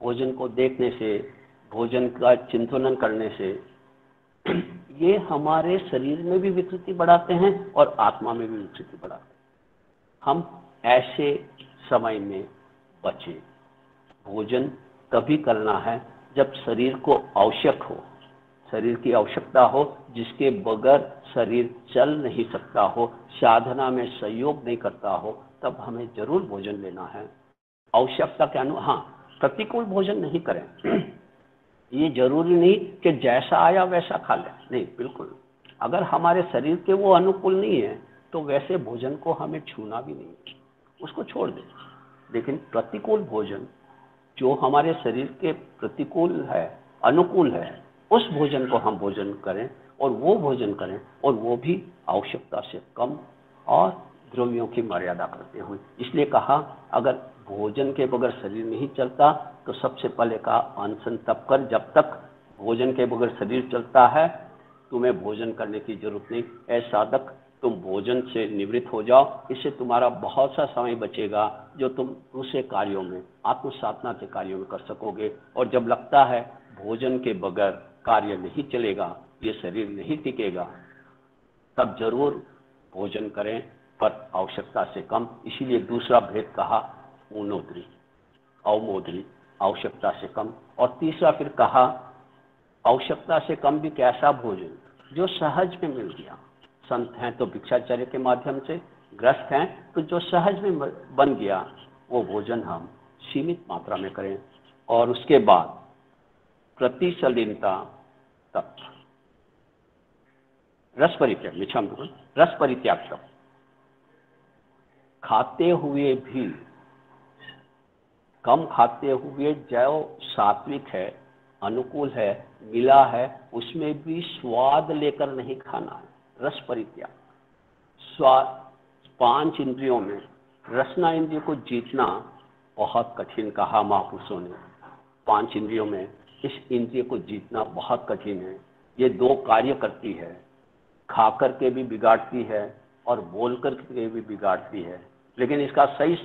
भोजन को देखने से, भोजन का चिंतन करने से ये हमारे शरीर में भी विकृति बढ़ाते हैं और आत्मा में भी विकृति बढ़ाते हैं। हम ऐसे समय में बचे। भोजन तभी करना है जब शरीर को आवश्यक हो, शरीर की आवश्यकता हो, जिसके बगैर शरीर चल नहीं सकता हो, साधना में सहयोग नहीं करता हो, तब हमें जरूर भोजन लेना है। आवश्यकता के अनुसार। हाँ, प्रतिकूल भोजन नहीं करें। ये जरूरी नहीं कि जैसा आया वैसा खा लें, नहीं, बिल्कुल। अगर हमारे शरीर के वो अनुकूल नहीं है तो वैसे भोजन को हमें छूना भी नहीं है, उसको छोड़ दें। लेकिन प्रतिकूल भोजन जो हमारे शरीर के प्रतिकूल है, अनुकूल है, उस भोजन को हम भोजन करें और वो भोजन करें, और वो भी आवश्यकता से कम और द्रव्यों की मर्यादा करते हुए। इसलिए कहा अगर भोजन के बगैर शरीर नहीं चलता तो सबसे पहले कहा अनशन तब कर, जब तक भोजन के बगैर शरीर चलता है तुम्हें भोजन करने की जरूरत नहीं। ऐ साधक, तुम भोजन से निवृत्त हो जाओ, इससे तुम्हारा बहुत सा समय बचेगा जो तुम दूसरे कार्यों में, आत्म साधना के कार्यों में कर सकोगे। और जब लगता है भोजन के बगैर कार्य नहीं चलेगा, ये शरीर नहीं टिकेगा, तब जरूर भोजन करें, पर आवश्यकता से कम। इसीलिए दूसरा भेद कहा ऊनोद्री, अवमोद्री, आवश्यकता से कम। और तीसरा फिर कहा आवश्यकता से कम भी कैसा भोजन, जो सहज में मिल गया। संत हैं तो भिक्षाचर्य के माध्यम से, ग्रस्त हैं तो जो सहज में बन गया वो भोजन हम सीमित मात्रा में करें। और उसके बाद प्रतिशलीनता तक, रस परित्याग, रस परित्याग तक, खाते हुए भी, कम खाते हुए जो सात्विक है, अनुकूल है, मिला है, उसमें भी स्वाद लेकर नहीं खाना है। रस परित्याग। स्वाद, 5 इंद्रियों में रसना इंद्रिय को जीतना बहुत कठिन कहा महापुरुषों ने। 5 इंद्रियों में इस इंद्रिय को जीतना बहुत कठिन है। ये 2 कार्य करती है, खा करके भी बिगाड़ती है और बोल करके भी बिगाड़ती है। लेकिन इसका सही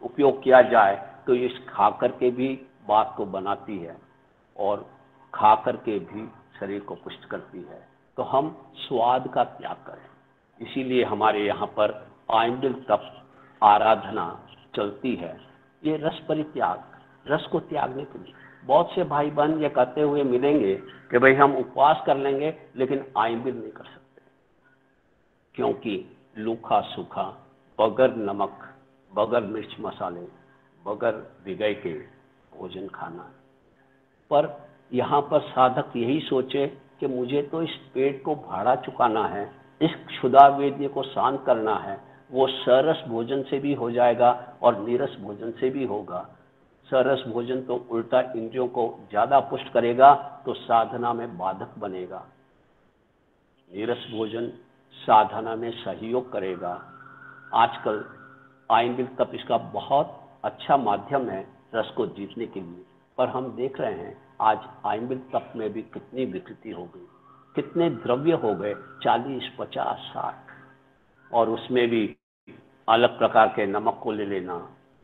उपयोग किया जाए तो इस खा करके भी बात को बनाती है और खा करके भी शरीर को पुष्ट करती है। तो हम स्वाद का त्याग करें। इसीलिए हमारे यहाँ पर आइंबिल तप आराधना चलती है। ये रस परित्याग, रस को त्यागने के लिए। बहुत से भाई बहन ये कहते हुए मिलेंगे कि भाई हम उपवास कर लेंगे लेकिन आइंबिल नहीं कर सकते, क्योंकि लूखा सूखा, बगैर नमक, बगैर मिर्च मसाले, बगैर भिगाई के भोजन खाना। पर यहाँ पर साधक यही सोचे कि मुझे तो इस पेट को भाड़ा चुकाना है, इस क्षुधा वेदना को शांत करना है। वो सरस भोजन से भी हो जाएगा और नीरस भोजन से भी होगा। सरस भोजन तो उल्टा इंद्रियों को ज्यादा पुष्ट करेगा तो साधना में बाधक बनेगा। नीरस भोजन साधना में सहयोग करेगा। आजकल आइंबिल तप इसका बहुत अच्छा माध्यम है रस को जीतने के लिए। पर हम देख रहे हैं आज आइंबिल तप में भी कितनी विकृति हो गई, कितने द्रव्य हो गए, 40, 50, 60। और उसमें भी अलग प्रकार के नमक को ले लेना,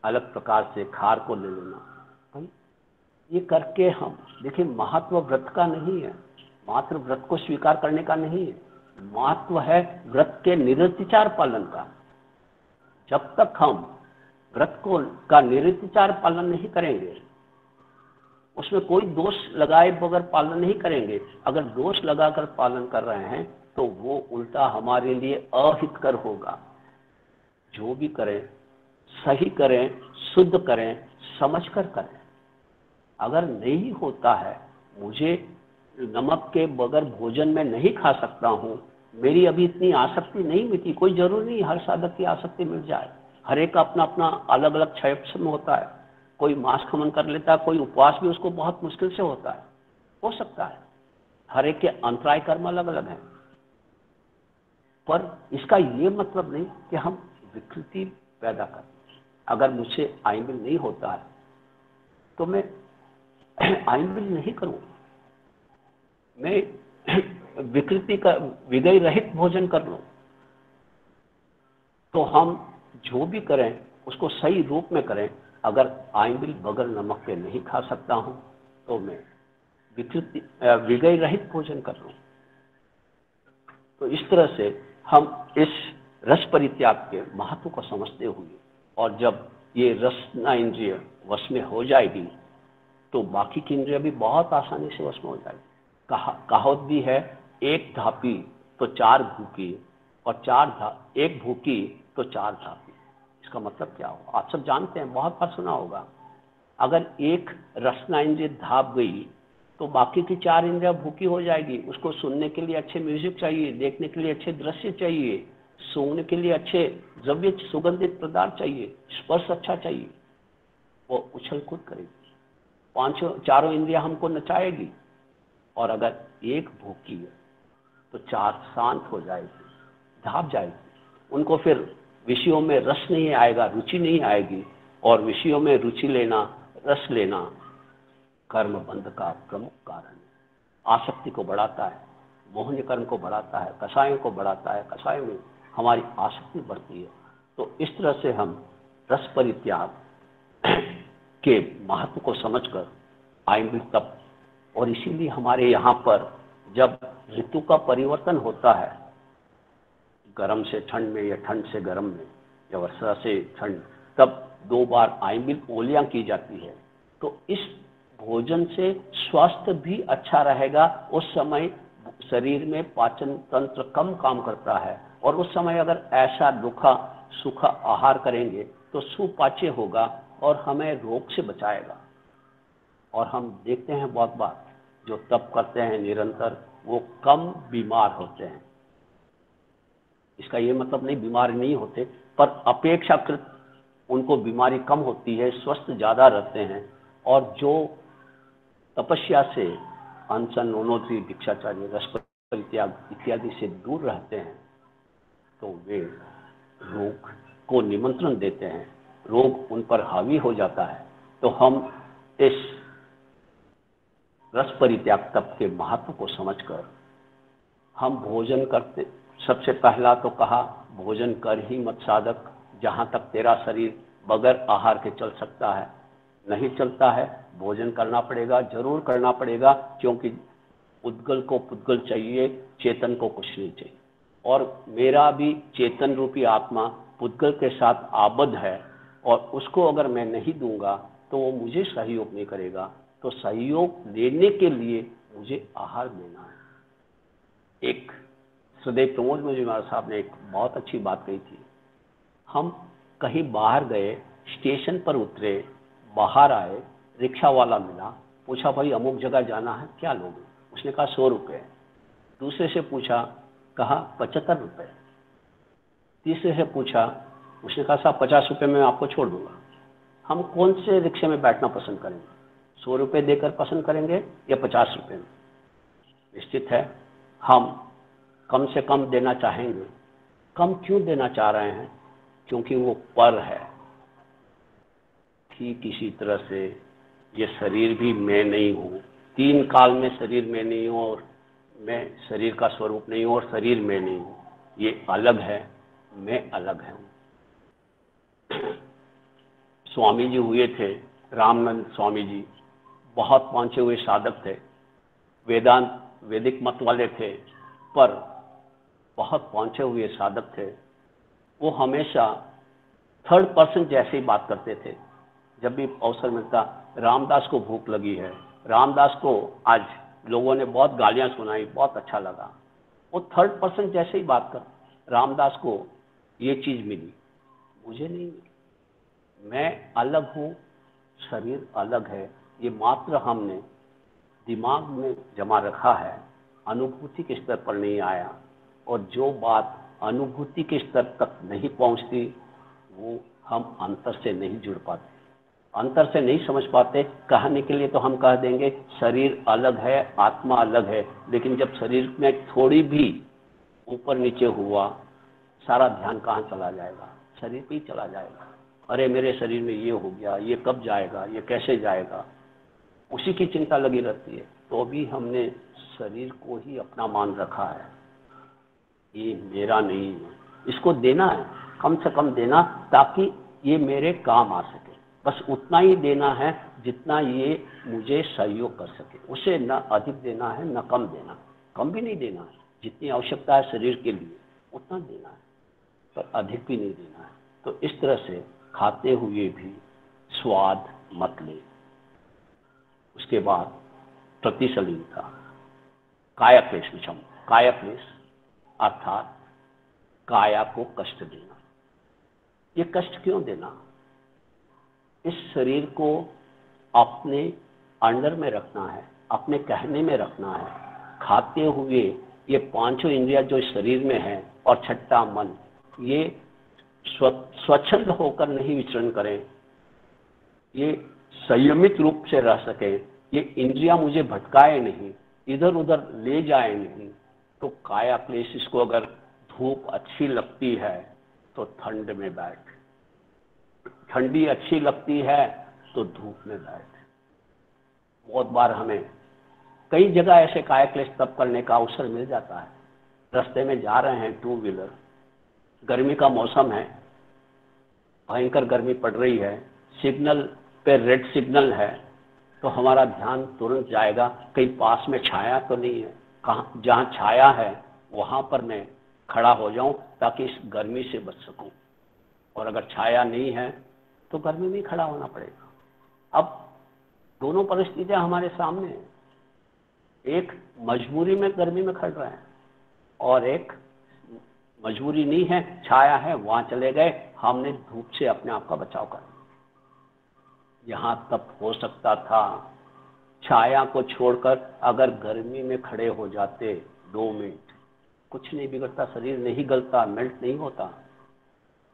अलग प्रकार से खार को ले लेना। भाई ये करके हम देखिए, महत्व व्रत का नहीं है, मात्र व्रत को स्वीकार करने का नहीं है। महत्व है व्रत के निरतिचार पालन का। जब तक हम व्रत का निरतिचार पालन नहीं करेंगे, उसमें कोई दोष लगाए बगैर पालन नहीं करेंगे। अगर दोष लगाकर पालन कर रहे हैं तो वो उल्टा हमारे लिए अहितकर होगा। जो भी करें सही करें, शुद्ध करें, समझकर करें। अगर नहीं होता है, मुझे नमक के बगैर भोजन में नहीं खा सकता हूँ, मेरी अभी इतनी आसक्ति नहीं मिटी। कोई जरूरी नहीं हर साधक की आसक्ति मिट जाए, हर एक का अपना अपना अलग अलग क्षय होता है। कोई मांस खमन कर लेता है, कोई उपवास भी उसको बहुत मुश्किल से होता है, हो सकता है। हर एक के अंतराय कर्म अलग अलग हैं। पर इसका ये मतलब नहीं कि हम विकृति पैदा करें। अगर मुझसे आइंबिल नहीं होता है तो मैं आइंबिल नहीं करूंगा, मैं विकृति का विगय रहित भोजन कर लूं। तो हम जो भी करें उसको सही रूप में करें। अगर आइंबिल बगैर नमक के नहीं खा सकता हूं तो मैं विकृति विगय रहित भोजन कर लूं। तो इस तरह से हम इस रस परित्याग के महत्व को समझते हुए, और जब ये रसना इंद्रिय वश में हो जाएगी तो बाकी की इंद्रिय भी बहुत आसानी से वश में हो जाएगी। कहावत भी है, एक धापी तो चार भूकी, और एक भूकी तो चार धापी। इसका मतलब क्या हो, आप सब जानते हैं, बहुत बार सुना होगा। अगर एक रसना इंद्रिय धाप गई तो बाकी की चार इंद्रियां भूखी हो जाएगी। उसको सुनने के लिए अच्छे म्यूजिक चाहिए, देखने के लिए अच्छे दृश्य चाहिए, सूंघने के लिए अच्छे द्रव्य सुगंधित पदार्थ चाहिए, स्पर्श अच्छा चाहिए। वो उछल कूद करेगी, चारों इंद्रियां हमको नचाएगी। और अगर एक भूखी है तो चार शांत हो जाएगी, धाप जाएगी। उनको फिर विषयों में रस नहीं आएगा, रुचि नहीं आएगी। और विषयों में रुचि लेना, रस लेना कर्म बंध का प्रमुख कारण है। आसक्ति को बढ़ाता है, मोहन कर्म को बढ़ाता है, कषायों को बढ़ाता है, कषायों में हमारी आसक्ति बढ़ती है। तो इस तरह से हम रस परित्याग के महत्व को समझकर आइंबिल तप, और इसीलिए हमारे यहाँ पर जब ऋतु का परिवर्तन होता है, गर्म से ठंड में या ठंड से गर्म में या वर्षा से ठंड, तब 2 बार आइंबिल ओलियां की जाती है। तो इस भोजन से स्वास्थ्य भी अच्छा रहेगा। उस समय शरीर में पाचन तंत्र कम काम करता है, और उस समय अगर ऐसा रूखा सूखा आहार करेंगे तो सुपाच्य होगा और हमें रोग से बचाएगा। और हम देखते हैं बहुत बार जो तप करते हैं निरंतर, वो कम बीमार होते हैं। इसका ये मतलब नहीं बीमार नहीं होते, पर अपेक्षाकृत उनको बीमारी कम होती है, स्वस्थ ज्यादा रहते हैं। और जो तपस्या से अनशन, नोनोत्री, भिक्षाचार्य, रस परित्याग इत्यादि से दूर रहते हैं तो वे रोग को निमंत्रण देते हैं, रोग उन पर हावी हो जाता है। तो हम इस रस परित्याग तप के महत्व को समझकर हम भोजन करते। सबसे पहला तो कहा, भोजन कर ही मत साधक, जहां तक तेरा शरीर बगैर आहार के चल सकता है। नहीं चलता है, भोजन करना पड़ेगा, जरूर करना पड़ेगा, क्योंकि उद्गल को पुद्गल चाहिए, चेतन को कुछ नहीं चाहिए। और मेरा भी चेतन रूपी आत्मा पुद्गल के साथ आबद्ध है, और उसको अगर मैं नहीं दूंगा तो वो मुझे सहयोग नहीं करेगा। तो सहयोग लेने के लिए मुझे आहार लेना है। एक सदैव प्रमोद मुझे महाराज साहब ने एक बहुत अच्छी बात कही थी। हम कहीं बाहर गए, स्टेशन पर उतरे, बाहर आए, रिक्शा वाला मिला, पूछा भाई अमुक जगह जाना है, क्या लोगे? उसने कहा 100 रुपये। दूसरे से पूछा, कहा 75 रुपये। तीसरे से पूछा, उसने कहा साहब 50 रुपये में आपको छोड़ दूंगा। हम कौन से रिक्शे में बैठना पसंद करेंगे? 100 रुपये देकर पसंद करेंगे या 50 रुपये में? निश्चित है हम कम से कम देना चाहेंगे। कम क्यों देना चाह रहे हैं? क्योंकि वो पर है। ठीक इसी तरह से ये शरीर भी मैं नहीं हूँ, 3 काल में शरीर में नहीं हूँ, और मैं शरीर का स्वरूप नहीं हूँ, और शरीर में नहीं हूँ। ये अलग है, मैं अलग हूँ। स्वामी जी हुए थे, रामानंद स्वामी जी, बहुत पहुंचे हुए साधक थे, वेदांत वैदिक मत वाले थे, पर बहुत पहुंचे हुए साधक थे। वो हमेशा 3rd पर्सन जैसे ही बात करते थे। जब भी अवसर मिलता, रामदास को भूख लगी है, रामदास को आज लोगों ने बहुत गालियां सुनाई, बहुत अच्छा लगा। वो 3rd पर्सन जैसे ही बात कर, रामदास को ये चीज मिली, मुझे नहीं मिली। मैं अलग हूं, शरीर अलग है। ये मात्र हमने दिमाग में जमा रखा है, अनुभूति के स्तर पर नहीं आया, और जो बात अनुभूति के स्तर तक नहीं पहुंचती वो हम अंतर से नहीं जुड़ पाते, अंतर से नहीं समझ पाते। कहने के लिए तो हम कह देंगे शरीर अलग है, आत्मा अलग है, लेकिन जब शरीर में थोड़ी भी ऊपर नीचे हुआ, सारा ध्यान कहाँ चला जाएगा? शरीर पे ही चला जाएगा। अरे मेरे शरीर में ये हो गया, ये कब जाएगा, ये कैसे जाएगा, उसी की चिंता लगी रहती है। तो अभी हमने शरीर को ही अपना मान रखा है, ये मेरा नहीं है, इसको देना है, कम से कम देना, ताकि ये मेरे काम आ सके। बस उतना ही देना है जितना ये मुझे सहयोग कर सके, उसे न अधिक देना है न कम देना, कम भी नहीं देना है, जितनी आवश्यकता है शरीर के लिए उतना देना है, पर अधिक भी नहीं देना है। तो इस तरह से खाते हुए भी स्वाद मत ले। उसके बाद प्रतिशलीनता, कायाक्लेश विषम, कायाक्लेश अर्थात काया को कष्ट देना। ये कष्ट क्यों देना? इस शरीर को अपने अंडर में रखना है, अपने कहने में रखना है। खाते हुए ये पांचों इंद्रिया जो शरीर में है और छठा मन, ये स्वच्छंद होकर नहीं विचरण करें, ये संयमित रूप से रह सके, ये इंद्रिया मुझे भटकाए नहीं, इधर उधर ले जाए नहीं। तो काया क्लेश, इसको अगर धूप अच्छी लगती है तो ठंड में बैठ, ठंडी अच्छी लगती है तो धूप में बैठ। बहुत बार हमें कई जगह ऐसे काया क्लेश तब करने का अवसर मिल जाता है। रास्ते में जा रहे हैं टू व्हीलर, गर्मी का मौसम है, भयंकर गर्मी पड़ रही है, सिग्नल पे रेड सिग्नल है, तो हमारा ध्यान तुरंत जाएगा कहीं पास में छाया तो नहीं है, कहाँ, जहाँ छाया है वहाँ पर मैं खड़ा हो जाऊं ताकि इस गर्मी से बच सकूं। और अगर छाया नहीं है तो गर्मी में खड़ा होना पड़ेगा। अब दोनों परिस्थितियां हमारे सामने हैं, एक मजबूरी में गर्मी में खड़ रहे हैं और एक मजबूरी नहीं है, छाया है, वहां चले गए, हमने धूप से अपने आप का बचाव कर लिया। यहां तक हो सकता था छाया को छोड़कर अगर गर्मी में खड़े हो जाते 2 मिनट, कुछ नहीं बिगड़ता, शरीर नहीं गलता, मेल्ट नहीं होता,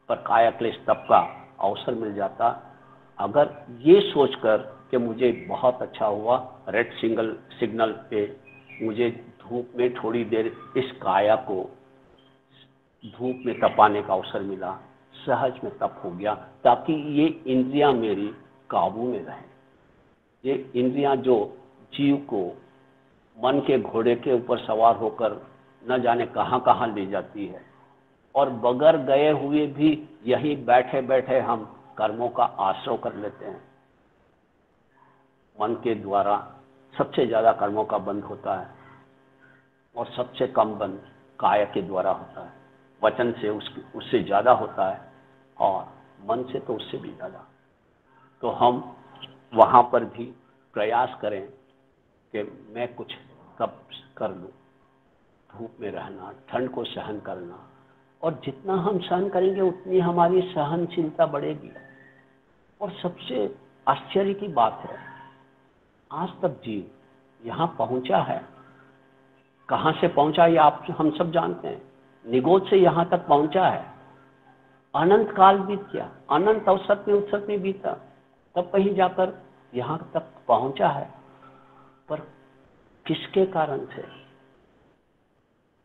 पर काया क्लेश तब का अवसर मिल जाता अगर ये सोचकर कि मुझे बहुत अच्छा हुआ रेड सिग्नल पे मुझे धूप में थोड़ी देर इस काया को धूप में तपाने का अवसर मिला, सहज में तप हो गया, ताकि ये इंद्रियां मेरी काबू में रहें। ये इंद्रियां जो जीव को मन के घोड़े के ऊपर सवार होकर न जाने कहाँ कहाँ ले जाती है, और बगैर गए हुए भी यहीं बैठे बैठे हम कर्मों का आश्रय कर लेते हैं। मन के द्वारा सबसे ज्यादा कर्मों का बंध होता है और सबसे कम बंध काया के द्वारा होता है। वचन से उससे ज्यादा होता है और मन से तो उससे भी ज्यादा। तो हम वहां पर भी प्रयास करें कि मैं कुछ तप कर लूं, धूप में रहना, ठंड को सहन करना, और जितना हम सहन करेंगे उतनी हमारी सहनशीलता बढ़ेगी। और सबसे आश्चर्य की बात है, आज तक जीव यहाँ पहुंचा है, कहाँ से पहुंचा ये आप हम सब जानते हैं, निगोद से यहाँ तक पहुंचा है। अनंत काल बीत गया, अनंत अवसर में उत्सव में बीता, तब कहीं जाकर यहाँ तक पहुंचा है। पर किसके कारण से,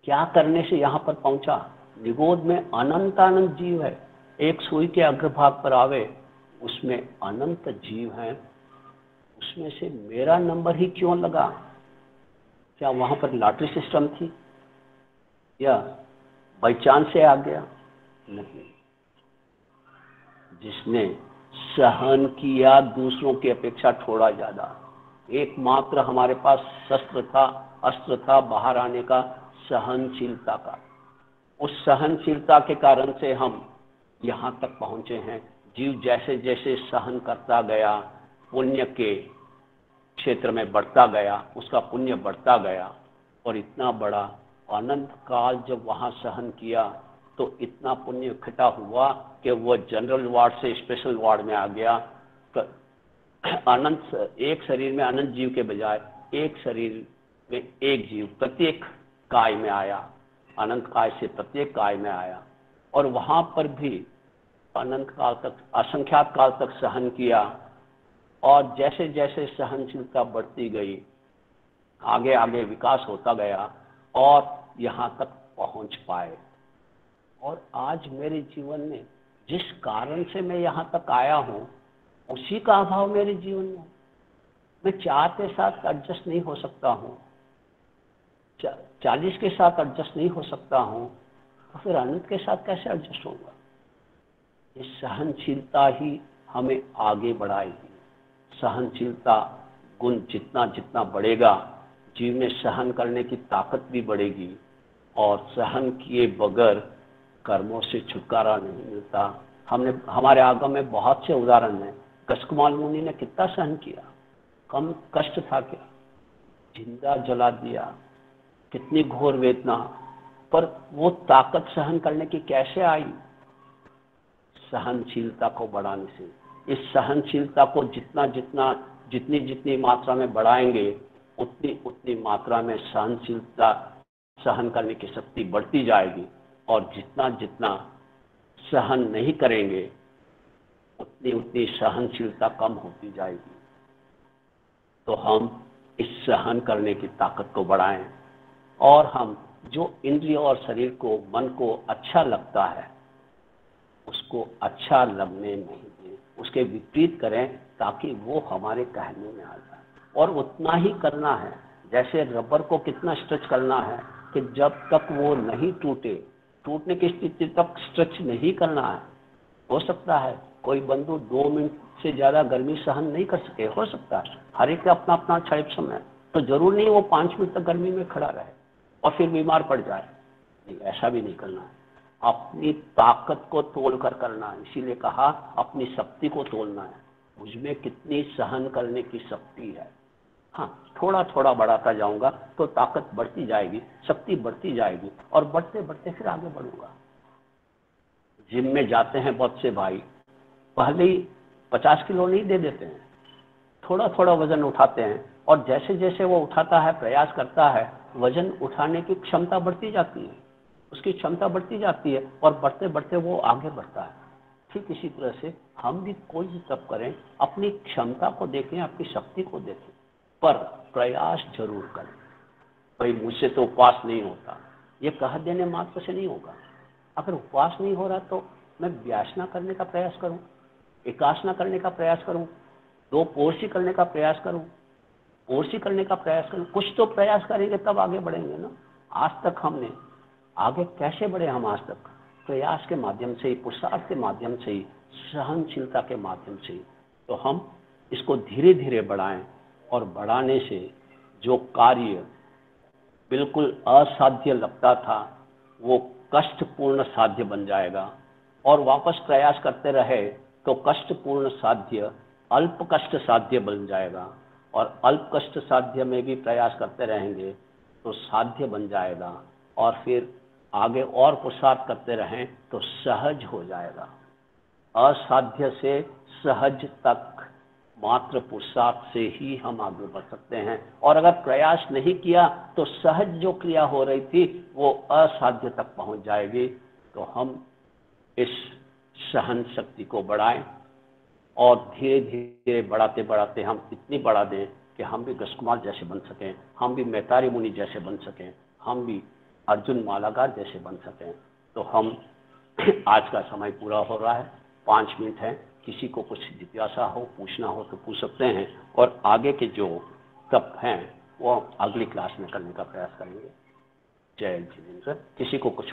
क्या करने से यहाँ पर पहुंचा? निगोद में अनंत अनंत जीव है, एक सुई के अग्रभाग पर आवे उसमें अनंत जीव हैं, उसमें से मेरा नंबर ही क्यों लगा? क्या वहां पर लॉटरी सिस्टम थी या बाई चांस से आ गया? नहीं, जिसने सहन किया दूसरों की अपेक्षा थोड़ा ज्यादा, एकमात्र हमारे पास शस्त्र था, अस्त्र था बाहर आने का, सहनशीलता का। उस सहनशीलता के कारण से हम यहाँ तक पहुंचे हैं। जीव जैसे जैसे सहन करता गया, पुण्य के क्षेत्र में बढ़ता गया, उसका पुण्य बढ़ता गया, और इतना बड़ा अनंत काल जब वहाँ सहन किया तो इतना पुण्य इकट्ठा हुआ कि वो जनरल वार्ड से स्पेशल वार्ड में आ गया। अनंत, एक शरीर में अनंत जीव के बजाय एक शरीर में एक जीव प्रत्येक काय में आया, अनंत काय से प्रत्येक काय में आया, और वहां पर भी अनंत काल तक, असंख्यात काल तक सहन किया। और जैसे जैसे सहनशीलता बढ़ती गई, आगे आगे विकास होता गया और यहाँ तक पहुंच पाए। और आज मेरे जीवन में जिस कारण से मैं यहाँ तक आया हूँ, उसी का अभाव मेरे जीवन में। मैं 4 के साथ एडजस्ट नहीं हो सकता हूँ, 40 के साथ एडजस्ट नहीं हो सकता हूँ, तो फिर अनंत के साथ कैसे एडजस्ट होगा? ये सहनशीलता ही हमें आगे बढ़ाएगी। सहनशीलता गुण जितना जितना बढ़ेगा, जीव में सहन करने की ताकत भी बढ़ेगी, और सहन किए बगैर कर्मों से छुटकारा नहीं मिलता। हमारे आगम में बहुत से उदाहरण हैं। कशकुमाल मुनि ने कितना सहन किया, कम कष्ट था क्या? जिंदा जला दिया, कितनी घोर वेदना, पर वो ताकत सहन करने की कैसे आई? सहनशीलता को बढ़ाने से। इस सहनशीलता को जितनी जितनी मात्रा में बढ़ाएंगे, उतनी उतनी मात्रा में सहनशीलता, सहन करने की शक्ति बढ़ती जाएगी। और जितना जितना सहन नहीं करेंगे, उतनी उतनी सहनशीलता कम होती जाएगी। तो हम इस सहन करने की ताकत को बढ़ाएं, और हम जो इंद्रिय और शरीर को, मन को अच्छा लगता है, उसको अच्छा लगने नहीं दें, उसके विपरीत करें, ताकि वो हमारे कहने में आ जाए। और उतना ही करना है, जैसे रबर को कितना स्ट्रेच करना है कि जब तक वो नहीं टूटे, टूटने की स्थिति तक स्ट्रेच नहीं करना है। हो सकता है कोई बंधु 2 मिनट से ज्यादा गर्मी सहन नहीं कर सके, हो सकता है, हर एक का अपना अपना क्षण है, तो जरूर नहीं वो 5 मिनट तक गर्मी में खड़ा रहे और फिर बीमार पड़ जाए। नहीं, ऐसा भी नहीं करना है। अपनी ताकत को तोड़ कर करना है। इसीलिए कहा अपनी शक्ति को तोड़ना है, मुझमें कितनी सहन करने की शक्ति है। हाँ, थोड़ा थोड़ा बढ़ाता जाऊंगा तो ताकत बढ़ती जाएगी, शक्ति बढ़ती जाएगी, और बढ़ते बढ़ते फिर आगे बढ़ूंगा। जिम में जाते हैं बहुत से भाई, पहले ही 50 किलो नहीं दे देते हैं, थोड़ा थोड़ा वजन उठाते हैं, और जैसे जैसे वो उठाता है, प्रयास करता है, वजन उठाने की क्षमता बढ़ती जाती है, उसकी क्षमता बढ़ती जाती है, और बढ़ते बढ़ते वो आगे बढ़ता है। ठीक इसी तरह से हम भी कोई भी तप करें, अपनी क्षमता को देखें, अपनी शक्ति को देखें, पर प्रयास जरूर करें। भाई मुझसे तो उपवास नहीं होता, ये कह देने मात्र से नहीं होगा। अगर उपवास नहीं हो रहा तो मैं व्यासना करने का प्रयास करूं, एकासना करने का प्रयास करूं, 2 पोर्सी करने का प्रयास करूं, पोर्सी करने का प्रयास करूं, कुछ तो प्रयास करेंगे तब आगे बढ़ेंगे ना। आज तक हमने आगे कैसे बढ़े? हम आज तक प्रयास के माध्यम से ही, पुरुषार्थ के माध्यम से ही, सहनशीलता के माध्यम से ही। तो हम इसको धीरे धीरे बढ़ाएं, और बढ़ाने से जो कार्य बिल्कुल असाध्य लगता था, वो कष्टपूर्ण साध्य बन जाएगा। और वापस प्रयास करते रहे तो कष्टपूर्ण साध्य अल्प कष्ट साध्य बन जाएगा, और अल्प कष्ट साध्य में भी प्रयास करते रहेंगे तो साध्य बन जाएगा, और फिर आगे और पुरुषार्थ करते रहें तो सहज हो जाएगा। असाध्य से सहज तक मात्र पुरुषार्थ से ही हम आगे बढ़ सकते हैं। और अगर प्रयास नहीं किया तो सहज जो क्रिया हो रही थी वो असाध्य तक पहुंच जाएगी। तो हम इस सहन शक्ति को बढ़ाएं, और धीरे धीरे बढ़ाते बढ़ाते हम इतनी बढ़ा दें कि हम भी घसकुमार जैसे बन सकें, हम भी मैतारी मुनि जैसे बन सकें, हम भी अर्जुन मालागार जैसे बन सकें। तो हम आज का समय पूरा हो रहा है, 5 मिनट है, किसी को कुछ जिज्ञासा हो, पूछना हो तो पूछ सकते हैं, और आगे के जो तप हैं वो अगली क्लास में करने का प्रयास करेंगे। जय जिनेंद्र। किसी को कुछ